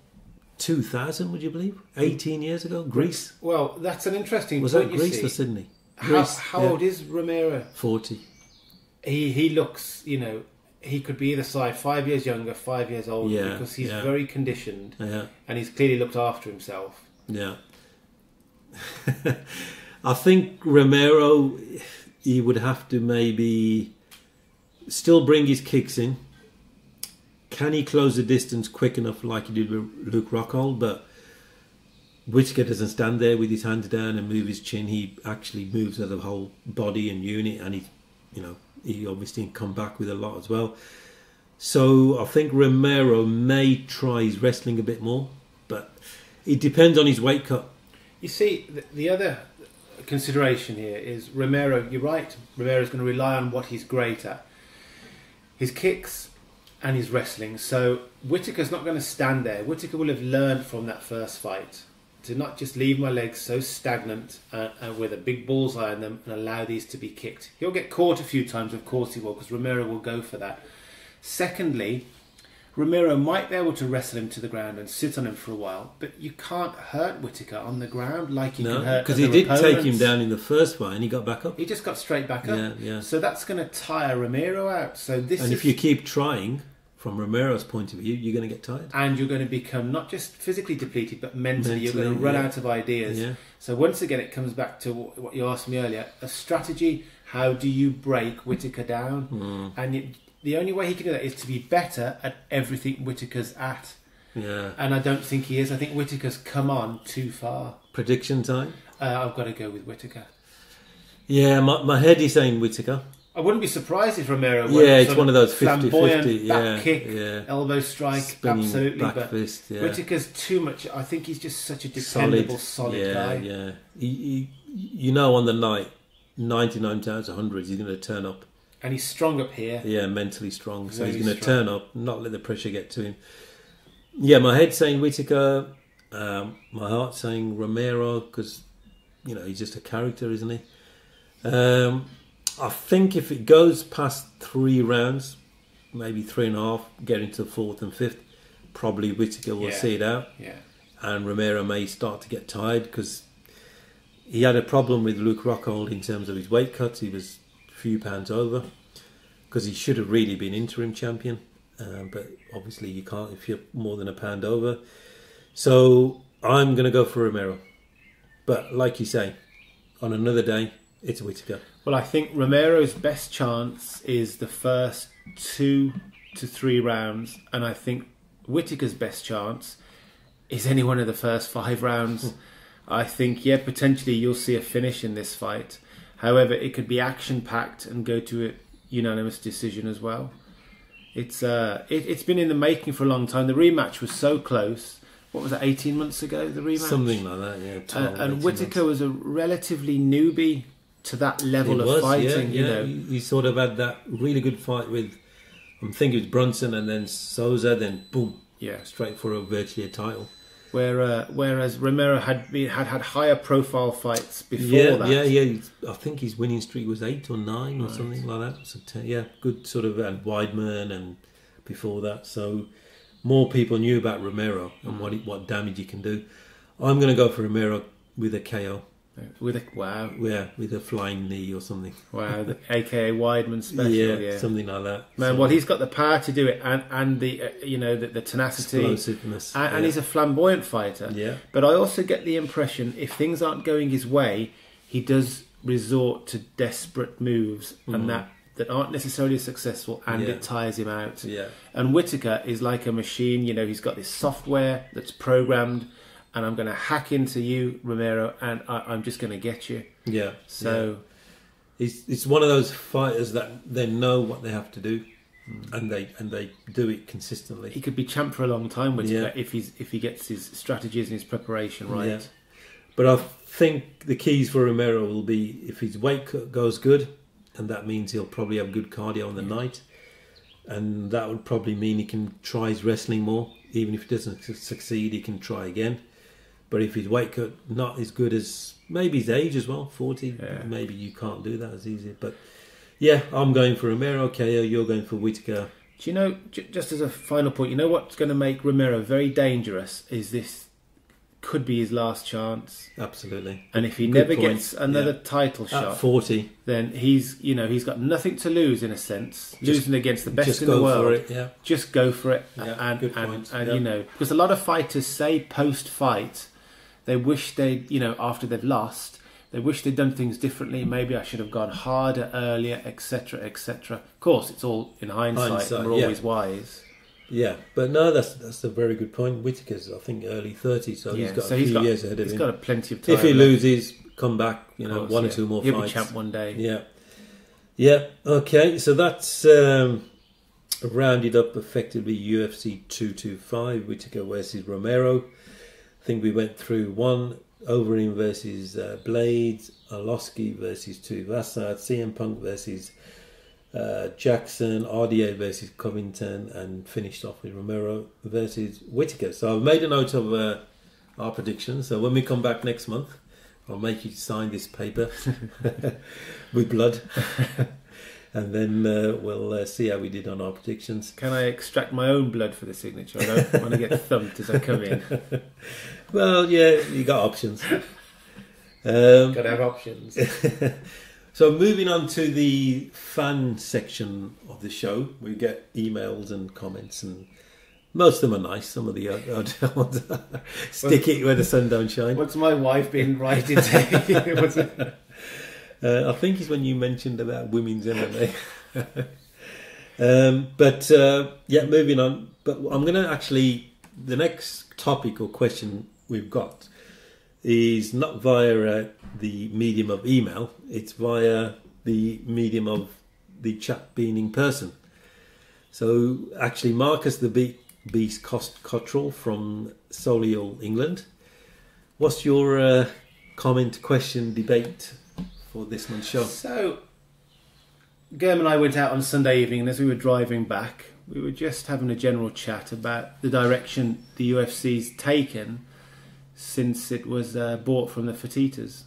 2000, would you believe? 18 years ago, Greece. Well, that's an interesting Was point. that Greece or Sydney? How old is Romero? 40. He looks, he could be either side, 5 years younger, 5 years older, because he's very conditioned, and he's clearly looked after himself. Yeah. I think Romero, he would have to maybe still bring his kicks in. Can he close the distance quick enough like he did with Luke Rockhold? But Whittaker doesn't stand there with his hands down and move his chin. He actually moves as a whole body and unit, and he obviously can come back with a lot as well. So I think Romero may try his wrestling a bit more, but it depends on his weight cut. You see, the other consideration here is Romero. You're right. Romero's going to rely on what he's great at, his kicks and his wrestling. So Whittaker's not going to stand there. Whittaker will have learned from that first fight to not just leave my legs so stagnant and with a big bullseye on them and allow these to be kicked. He'll get caught a few times, of course he will, because Romero will go for that. Secondly, Romero might be able to wrestle him to the ground and sit on him for a while, but you can't hurt Whittaker on the ground like you can hurt because he did take him down in the first fight and he got back up. He just got straight back up. Yeah. So that's going to tire Romero out. If you keep trying, from Romero's point of view, you're going to get tired. And you're going to become not just physically depleted, but mentally you're going to run out of ideas. Yeah. So once again, it comes back to what you asked me earlier, a strategy. How do you break Whittaker down? And the only way he can do that is to be better at everything Whittaker's at. Yeah. And I don't think he is. I think Whittaker's come on too far. Prediction time? I've got to go with Whittaker. Yeah, my head is saying Whittaker. I wouldn't be surprised if Romero went it's one of those 50-50. Back kick, elbow strike, spinning absolutely. Back but fist, Whittaker's too much. I think he's just such a dependable, solid guy. Yeah. On the night, 99 times 100, he's going to turn up And he's strong up here. Yeah, mentally strong. So Very he's going to strong. turn up, not let the pressure get to him. Yeah, my head's saying Whittaker. My heart's saying Romero because, you know, he's just a character, isn't he? I think if it goes past 3 rounds, maybe 3.5, get into the 4th and 5th, probably Whittaker will see it out. Yeah. And Romero may start to get tired because he had a problem with Luke Rockhold in terms of his weight cuts. He was a few pounds over because he should have really been interim champion. But obviously you can't if you're more than a pound over. So I'm going to go for Romero. But like you say, on another day, it's Whittaker. Well, I think Romero's best chance is the first 2 to 3 rounds. And I think Whittaker's best chance is any one of the first 5 rounds. I think, yeah, potentially you'll see a finish in this fight. However, it could be action-packed and go to a unanimous decision as well. It's been in the making for a long time. The rematch was so close. What was it, 18 months ago, the rematch? Something like that, yeah. 12, and Whittaker was a relatively newbie to that level of fighting. Yeah, you know, he sort of had that really good fight with, I'm thinking it was Brunson and then Souza, then boom, straight for virtually a title. Whereas Romero had higher profile fights before that. Yeah. I think his winning streak was 8 or 9 or something like that. So 10, good sort of, and Weidman and before that. So more people knew about Romero and what damage he can do. I'm going to go for Romero with a KO. With a flying knee or something. Wow, aka Weidman special. Yeah, something like that. Man, well, he's got the power to do it, and the the tenacity, explosiveness, and he's a flamboyant fighter. Yeah. But I also get the impression if things aren't going his way, he does resort to desperate moves, and that aren't necessarily successful, and it tires him out. Yeah. And Whittaker is like a machine. You know, he's got this software that's programmed. And I'm going to hack into you, Romero, and I'm just going to get you. Yeah. So it's one of those fighters that they know what they have to do, and they do it consistently. He could be champ for a long time, Whittaker, if he gets his strategies and his preparation right. Yeah. But I think the keys for Romero will be if his weight cut goes good, and that means he'll probably have good cardio on the night, and that would probably mean he can try his wrestling more. Even if he doesn't succeed, he can try again. But if his weight cut not as good as maybe his age as well, 40, maybe you can't do that as easy. But yeah, I'm going for Romero, KO. You're going for Whittaker. Do you know, just as a final point, you know what's going to make Romero very dangerous is this could be his last chance. Absolutely. And if he never gets another title shot at 40, then he's got nothing to lose in a sense. Losing against the best in the world. Just go for it. And you know, because a lot of fighters say post-fight they wish they'd, after they've lost, they wish they'd done things differently. Maybe I should have gone harder earlier, etc., etc. Of course, it's all in hindsight and we're always wise. Yeah, but no, that's a very good point. Whittaker's, I think, early 30s, so he's got a few years ahead of him. He's got plenty of time. If he loses, come back, one or two more He'll fights. He'll be champ one day. Yeah, okay, so that's rounded up effectively UFC 225, Whittaker versus Romero. I think we went through one, Overeem versus Blades, Arlovsky versus Tuivasa, CM Punk versus Jackson, RDA versus Covington, and finished off with Romero versus Whittaker. So I've made a note of our predictions. So when we come back next month, I'll make you sign this paper with blood. And then we'll see how we did on our predictions. Can I extract my own blood for the signature? I don't want to get thumped as I come in. Well, yeah, you got options. Got to have options. So moving on to the fan section of the show, we get emails and comments, and most of them are nice. Some of the other ones are sticky where the sun don't shine. What's my wife been writing to? What's it? I think it's when you mentioned about women's MMA. Moving on. But I'm going to actually, the next topic or question we've got is not via the medium of email, it's via the medium of the chat being in person. So actually Marcus the Beast Cottrell from Solihull, England. What's your comment, question, debate for this month's show? So, Germ and I went out on Sunday evening, and as we were driving back, we were just having a general chat about the direction the UFC's taken since it was bought from the Fertitas.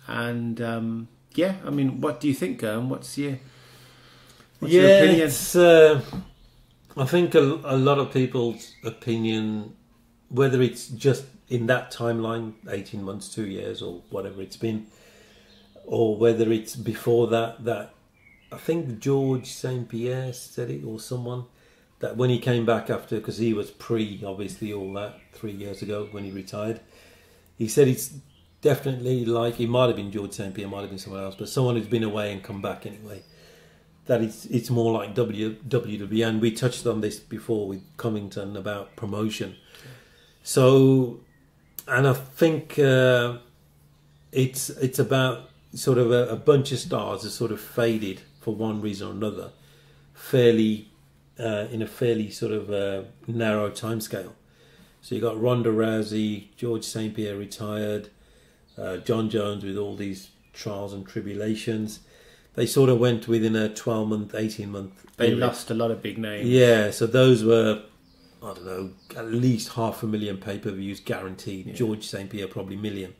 And yeah, I mean, what do you think, Germ? What's your opinion? It's, I think a lot of people's opinion, whether it's just in that timeline, 18 months, 2 years, or whatever it's been, or whether it's before that I think George St. Pierre said it, or someone, that when he came back after, because he was obviously all that 3 years ago when he retired, he said it's definitely like, it might have been George St. Pierre, might have been someone else, but someone who's been away and come back anyway, that it's more like WWE, and we touched on this before with Covington about promotion. So, and I think it's about sort of a bunch of stars that sort of faded for one reason or another, in a fairly sort of narrow timescale. So you got Ronda Rousey, George St. Pierre retired, John Jones with all these trials and tribulations. They sort of went within a 12-month, 18-month They period. lost a lot of big names. Yeah, so those were, I don't know, at least 500,000 pay-per-views guaranteed. Yeah. George St. Pierre probably million.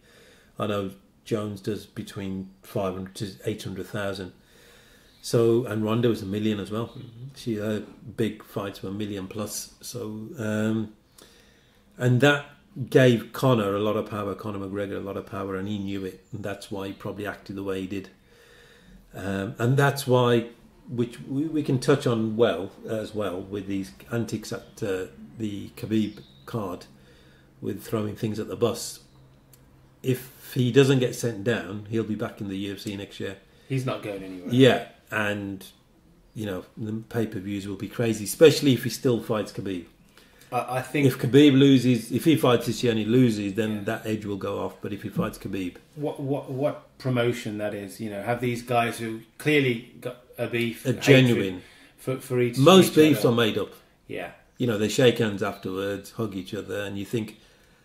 I know Jones does between 500 to 800,000. So, and Ronda was 1 million as well. She big fights were 1 million plus. So, and that gave Conor a lot of power. Conor McGregor a lot of power, and he knew it. And that's why he probably acted the way he did. And that's why, which we can touch on as well with these antics at the Khabib card, with throwing things at the bus. If he doesn't get sent down, he'll be back in the UFC next year. He's not going anywhere. Yeah, and the pay-per-views will be crazy, especially if he still fights Khabib. I think if Khabib loses, if he fights this year and he loses, then that edge will go off. But if he fights Khabib, what promotion that is? Have these guys who clearly got a beef, a genuine for each. Most each beefs other. are made up. Yeah, they shake hands afterwards, hug each other, and you think,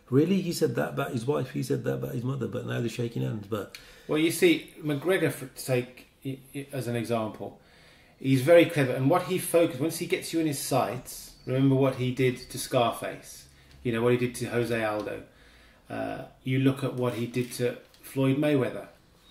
really, he said that about his wife, he said that about his mother, but now they're shaking hands. But well, you see, McGregor, to take as an example, he's very clever, and what he focuses once he gets you in his sights. Remember what he did to Scarface. What he did to Jose Aldo. You look at what he did to Floyd Mayweather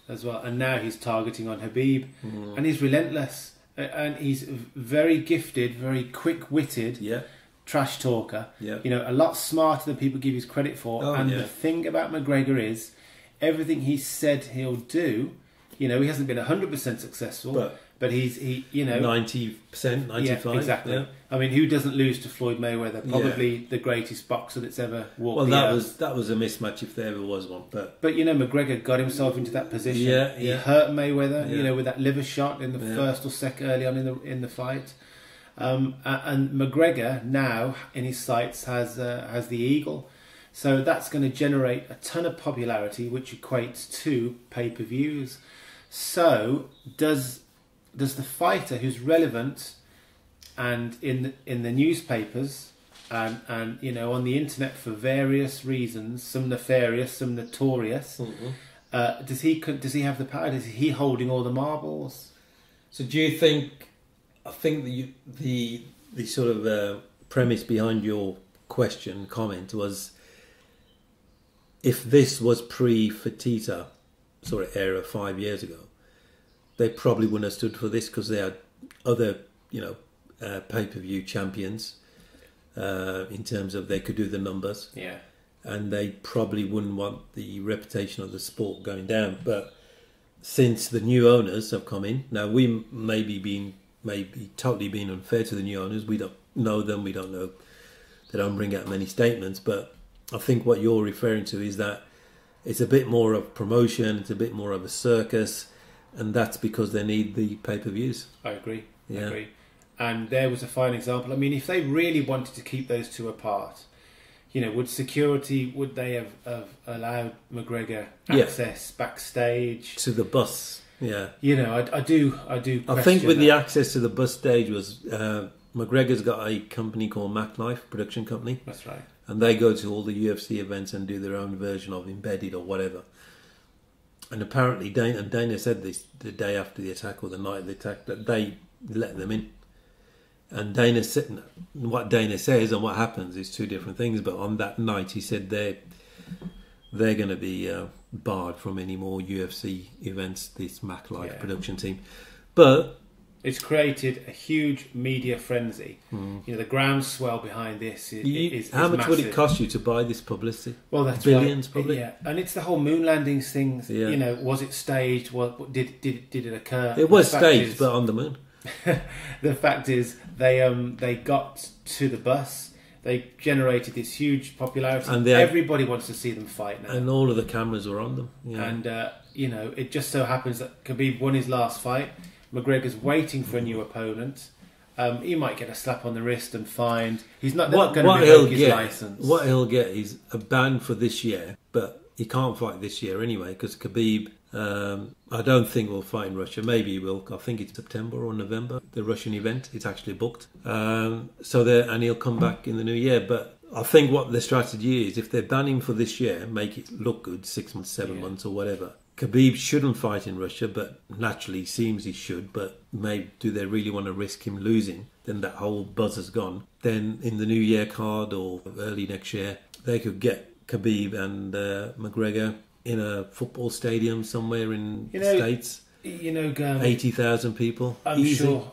as well, and now he's targeting on Khabib, and he's relentless, and he's very gifted, very quick-witted. Yeah. Trash talker. Yeah. A lot smarter than people give his credit for. Oh, and the thing about McGregor is everything he said he'll do. He hasn't been 100% successful, but he's 90%, 95%. Yeah, exactly. Yeah. I mean, who doesn't lose to Floyd Mayweather? Probably the greatest boxer that's ever walked the earth. That was a mismatch if there ever was one. But McGregor got himself into that position. Yeah, he hurt Mayweather. With that liver shot in the first or second early on in the fight. And McGregor now in his sights has the eagle, so that's going to generate a ton of popularity, which equates to pay-per-views. So does the fighter who's relevant and in the newspapers and on the internet for various reasons, some nefarious, some notorious, does he have the power? Is he holding all the marbles? So do you think? I think the sort of premise behind your comment was, if this was pre-Fertitta sort of era 5 years ago, they probably wouldn't have stood for this because they had other pay-per-view champions in terms of they could do the numbers. Yeah, and they probably wouldn't want the reputation of the sport going down. But since the new owners have come in, now we maybe totally being unfair to the new owners. We don't know them. We don't know. They don't bring out many statements. But I think what you're referring to is that it's a bit more of promotion. It's a bit more of a circus, and that's because they need the pay-per-views. I agree. Yeah. I agree. And there was a fine example. I mean, if they really wanted to keep those two apart, would they have allowed McGregor access backstage to the bus? Yeah, I do. I think with the access to the bus stage was McGregor's got a company called Mac Life production company. That's right, and they go to all the UFC events and do their own version of Embedded or whatever. And apparently Dana said this the day after the attack or the night of the attack, that they let them in. And what Dana says and what happens is two different things. But on that night, he said they're going to be barred from any more UFC events, this Mac Life production team. But it's created a huge media frenzy. You know, the groundswell behind this is how much massive. would it cost you to buy this publicity? Well, that's billions, right. probably. Yeah, and it's the whole moon landings thing. Yeah. You know, was it staged? What did it occur? It was staged, but on the moon. The fact is, they got to the bus. They generated this huge popularity, and everybody wants to see them fight now. And all of the cameras were on them. Yeah. And you know, it just so happens that Khabib won his last fight. McGregor's waiting for a new opponent. He might get a slap on the wrist and fined. He's not going to revoke his license. What he'll get is a ban for this year, but he can't fight this year anyway because Khabib. I don't think will fight in Russia. Maybe he will. I think it's September or November. The Russian event. It's actually booked. And he'll come back in the new year. But I think what the strategy is, if they're banning for this year, make it look good, 6 months, 7 months, or whatever. Khabib shouldn't fight in Russia, but naturally seems he should. But maybe do they really want to risk him losing? Then that whole buzz has gone. Then in the New Year card or early next year, they could get Khabib and McGregor in a football stadium somewhere in the States. 80,000 people. I'm sure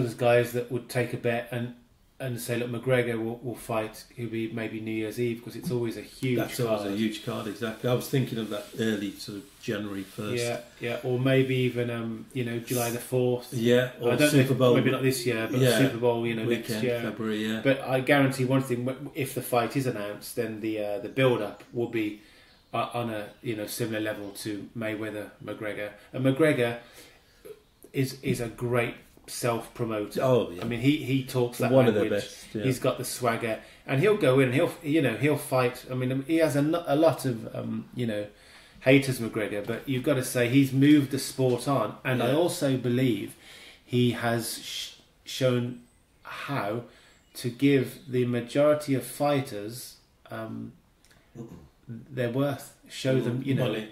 there's guys that would take a bet and say, look, McGregor will fight. He'll be maybe New Year's Eve because it's always a huge card. That's always a huge card, exactly. I was thinking of that early sort of January 1st. Yeah, or maybe even July the 4th. Yeah, or I don't Super know, Bowl. maybe not this year, but Super Bowl, weekend, next year, February. Yeah. But I guarantee one thing: if the fight is announced, then the build up will be on a similar level to Mayweather McGregor. And McGregor is a great self-promoter. Oh, yeah. I mean, he talks that one language. Of their best, yeah. He's got the swagger, and he'll go in and he'll fight. I mean, he has a lot of haters, McGregor, but you've got to say he's moved the sport on, and I also believe he has shown how to give the majority of fighters their worth. Show them, money,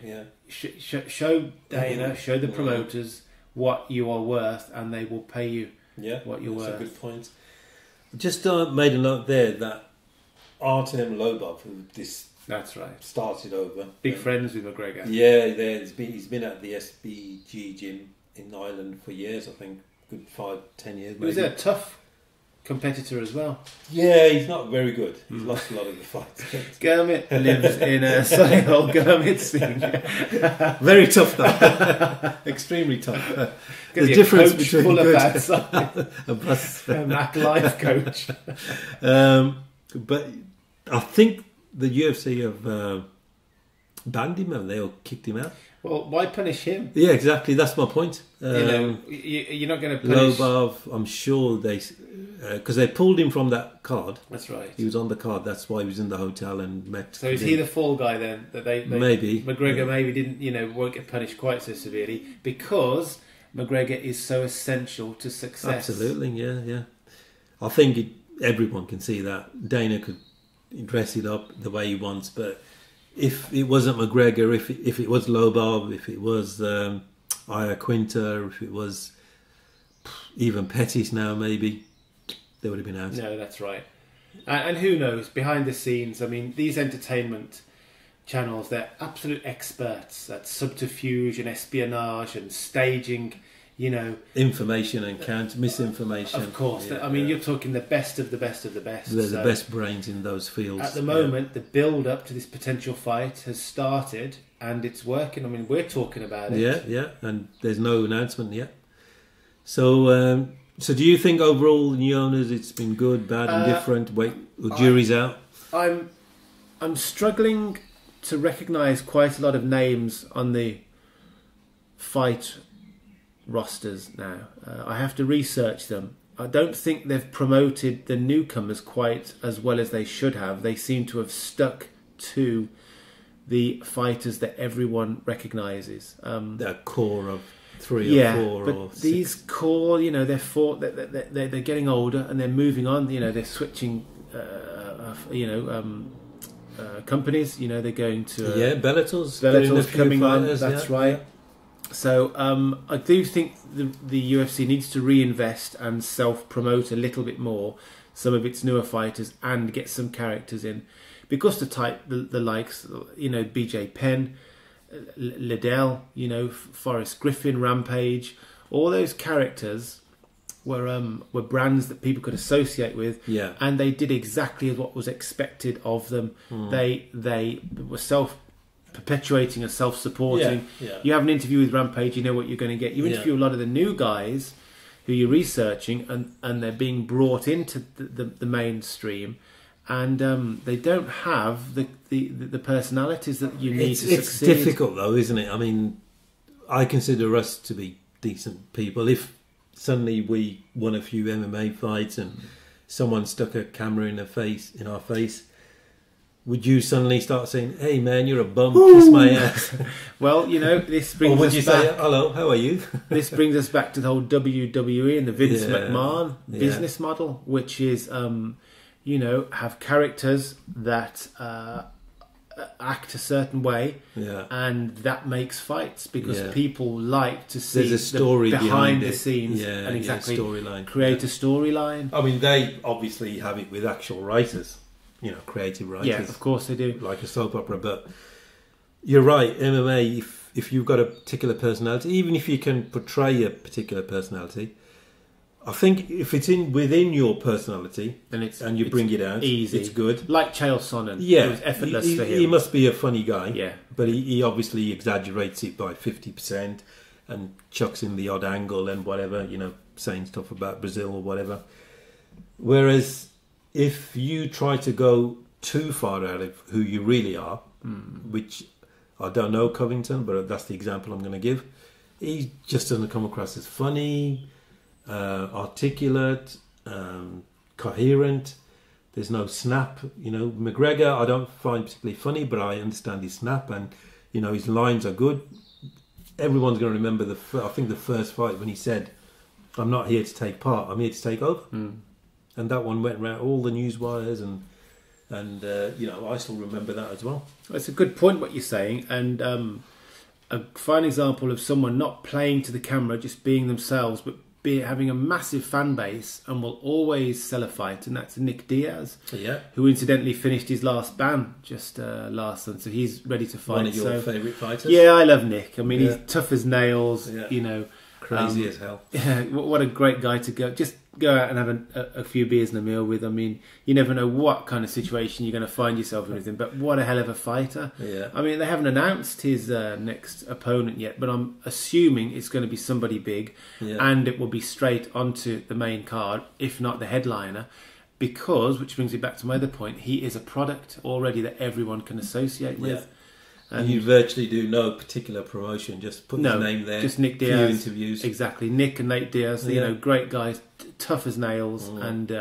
show Dana, show the promoters what you are worth, and they will pay you what you're worth. That's a good point. Just made a note there that Artem Lobov, who that's right, started over. Big friends with McGregor. Yeah, he's been at the SBG gym in Ireland for years, I think, good 5-10 years. He was a tough competitor as well. Yeah, he's not very good. He's lost a lot of the fights. Kermit lives in a Solihull Kermit's thing. Very tough though. Extremely tough. The difference between full good a Mac Life coach. But I think the UFC have banned him and they all kicked him out. Well, why punish him? Yeah, exactly. That's my point. You're not going to punish Lobov. I'm sure they, because they pulled him from that card. That's right. He was on the card. That's why he was in the hotel and met. So is he the fall guy then? That they maybe McGregor maybe didn't won't get punished quite so severely because McGregor is so essential to success. Absolutely, yeah. I think everyone can see that. Dana could dress it up the way he wants, but if it wasn't McGregor, if it was Lobov, if it was Iaquinta, if it was even Pettis now, maybe they would have been out. No, that's right. And who knows, behind the scenes, I mean, these entertainment channels, they're absolute experts at subterfuge and espionage and staging, information and misinformation. Of course. I mean, you're talking the best of the best of the best. They're the best brains in those fields. At the moment, the build-up to this potential fight has started and it's working. I mean, we're talking about it. Yeah, and there's no announcement yet. So do you think overall, new owners, it's been good, bad, indifferent? Wait, the jury's out? I'm struggling to recognise quite a lot of names on the fight rosters now. I have to research them. I don't think they've promoted the newcomers quite as well as they should have. They seem to have stuck to the fighters that everyone recognises. That core of 3 or 4 but or 6. These core, they're getting older and they're moving on. They're switching, companies. You know, they're going to Bellator's coming on. That's right. Yeah. So I do think the UFC needs to reinvest and self-promote a little bit more some of its newer fighters and get some characters in, because the likes, you know, BJ Penn, Liddell, you know, Forrest Griffin, Rampage, all those characters were brands that people could associate with, and they did exactly what was expected of them. They were self-perpetuating and self-supporting. You have an interview with Rampage, you know what you're going to get. You interview a lot of the new guys who you're researching, and they're being brought into the mainstream, and they don't have the personalities that you need to succeed. It's difficult though, isn't it? I mean, I consider us to be decent people. If suddenly we won a few MMA fights and someone stuck a camera in our face, would you suddenly start saying, "Hey man, you're a bum, kiss my ass"? Well, you know, this brings or would us you back, say, "Hello, how are you"? This brings us back to the whole WWE and the Vince McMahon business model, which is, you know, have characters that act a certain way, and that makes fights, because people like to see there's a story behind the scenes, and exactly storyline. Create a storyline. I mean, they obviously have it with actual writers, you know, creative writers. Yeah, of course they do, like a soap opera. But you're right, MMA. If you've got a particular personality, even if you can portray a particular personality, I think if it's within your personality, then and you bring it out, easy. It's good. Like Chael Sonnen, it was effortless for him. He must be a funny guy, yeah. But he obviously exaggerates it by 50% and chucks in the odd angle and whatever, you know, saying stuff about Brazil or whatever. Whereas if you try to go too far out of who you really are, which I don't know Covington, but that's the example I'm going to give. He just doesn't come across as funny, articulate, coherent. There's no snap. You know, McGregor I don't find particularly funny, but I understand his snap, and you know his lines are good. Everyone's going to remember the first fight when he said, "I'm not here to take part. I'm here to take over." And that one went around all the news wires, and you know, I still remember that as well. It's a good point what you're saying, and a fine example of someone not playing to the camera, just being themselves, but having a massive fan base and will always sell a fight, and that's Nick Diaz, who incidentally finished his last ban just last month, so he's ready to fight. One of your favourite fighters? Yeah, I love Nick. I mean, he's tough as nails, you know. Crazy as hell. Yeah, what a great guy to go out and have a few beers and a meal with. I mean, you never know what kind of situation you're going to find yourself in with him, but what a hell of a fighter. I mean, they haven't announced his next opponent yet, but I'm assuming it's going to be somebody big, and it will be straight onto the main card, if not the headliner, because, which brings me back to my other point, he is a product already that everyone can associate with. And you virtually do no particular promotion, just put his name there. Just Nick Diaz. Few interviews. Exactly, Nick and Nate Diaz. You know, great guys, tough as nails, and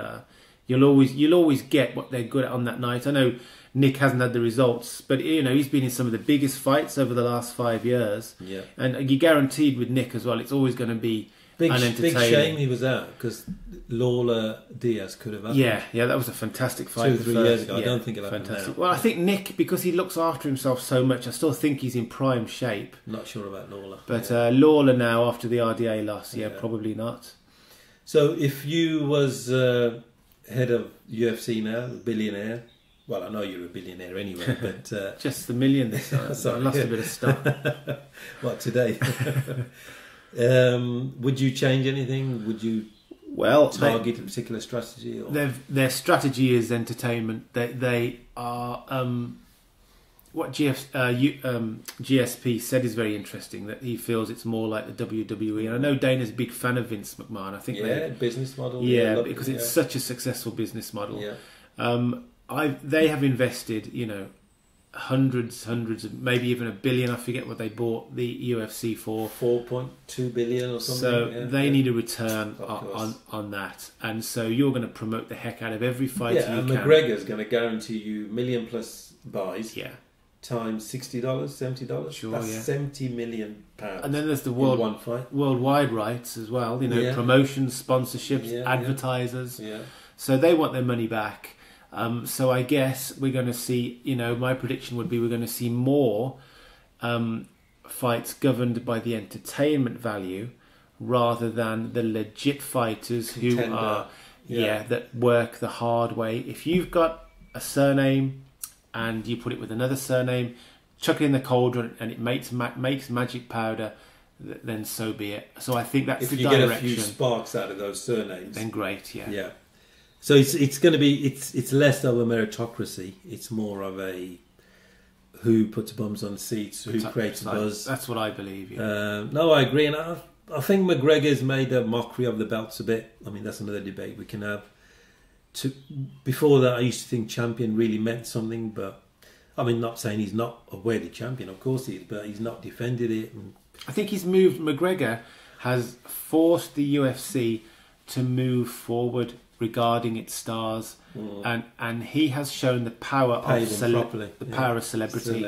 you'll always get what they're good at on that night. I know Nick hasn't had the results, but you know he's been in some of the biggest fights over the last 5 years. And you're guaranteed with Nick as well. It's always going to be unentertaining. Big shame he was out, because Lawler Diaz could have happened. Yeah, that was a fantastic fight. 2 or 3 years ago. I don't think it'll happen now. Well, I think Nick, because he looks after himself so much, I still think he's in prime shape. Not sure about Lawler. But Lawler now, after the RDA loss, probably not. So if you was head of UFC now, a billionaire, well, I know you're a billionaire anyway, but... just the million this time. So I lost a bit of stock. What, today? Would you change anything? Would you target a particular strategy? Or? Their strategy is entertainment. They are what GSP said is very interesting. That he feels it's more like the WWE. And I know Dana's a big fan of Vince McMahon. I think business model. Because it's such a successful business model. They have invested, you know, hundreds, maybe even $1 billion. I forget what they bought the UFC for. 4.2 billion or something. So they need a return on that, and so you're going to promote the heck out of every fight. And McGregor's going to guarantee you $1 million plus buys. Times $60, $70. Sure, that's £70 million. And then there's the worldwide rights as well. You know, promotions, sponsorships, advertisers. So they want their money back. So I guess we're going to see, my prediction would be we're going to see more fights governed by the entertainment value rather than the legit fighters who are, that work the hard way. If you've got a surname and you put it with another surname, chuck it in the cauldron and it makes magic powder, then so be it. So I think that's the direction. If you get a few sparks out of those surnames, then great, yeah. So it's going to be it's less of a meritocracy. It's more of a who puts bums on seats, who creates a buzz. That's what I believe. Yeah. No, I agree, and I think McGregor's made a mockery of the belts a bit. I mean, that's another debate we can have. Before that, I used to think champion really meant something, but I mean, not saying he's not a worthy champion. Of course he is, but he's not defended it. I think McGregor has forced the UFC to move forward regarding its stars, and he has shown the power of celebrity.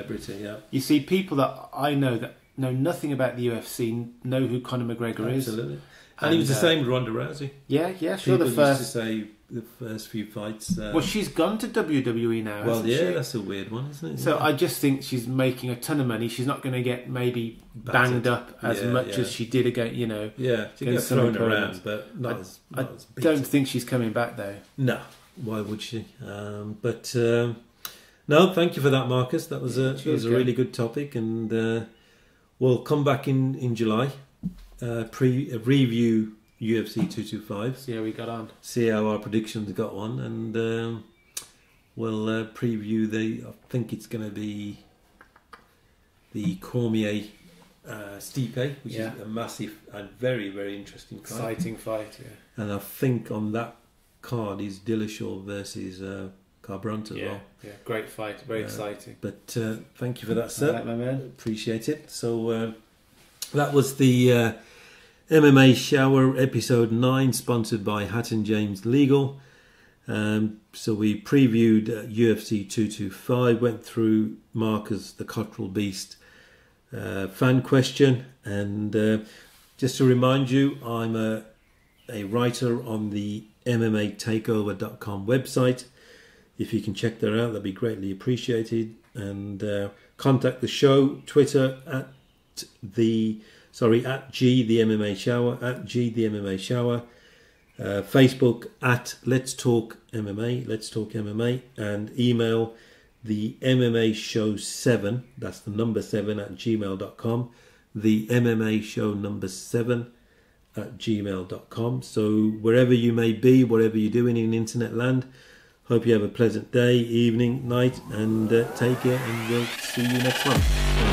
You see, people that I know that know nothing about the UFC know who Conor McGregor is. Absolutely. And he was the same with Ronda Rousey. Yeah, sure. People used to say the first few fights. Well, she's gone to WWE now. Well, hasn't she? That's a weird one, isn't it? So I just think she's making a ton of money. She's not going to get maybe banged up as much as she did again. She gets thrown around, but not as big. I don't think she's coming back though. No, why would she? No, thank you for that, Marcus. That was a really good topic, and we'll come back in July. Review UFC 225. See how we got on. See how our predictions got on, and we'll preview I think it's going to be the Cormier Stipe, which is a massive and very, very interesting fight. Exciting fight, yeah. And I think on that card is Dillashaw versus Garbrandt as well. Yeah, great fight, very exciting. But thank you for that, sir. All right, my man. Appreciate it. So that was the MMA Shower episode 9, sponsored by Hatton James Legal. So we previewed UFC 225, went through Marcus the Cottrell Beast fan question, and just to remind you, I'm a writer on the MMAtakeover.com website. If you can check that out, that'd be greatly appreciated. And contact the show, Twitter at G the MMA Shower, at G the MMA Shower, Facebook at Let's Talk MMA, and email the MMA Show 7, that's the number 7 at gmail.com, the MMA Show number 7 at gmail.com. So wherever you may be, whatever you're doing in internet land, hope you have a pleasant day, evening, night, and take care, and we'll see you next month.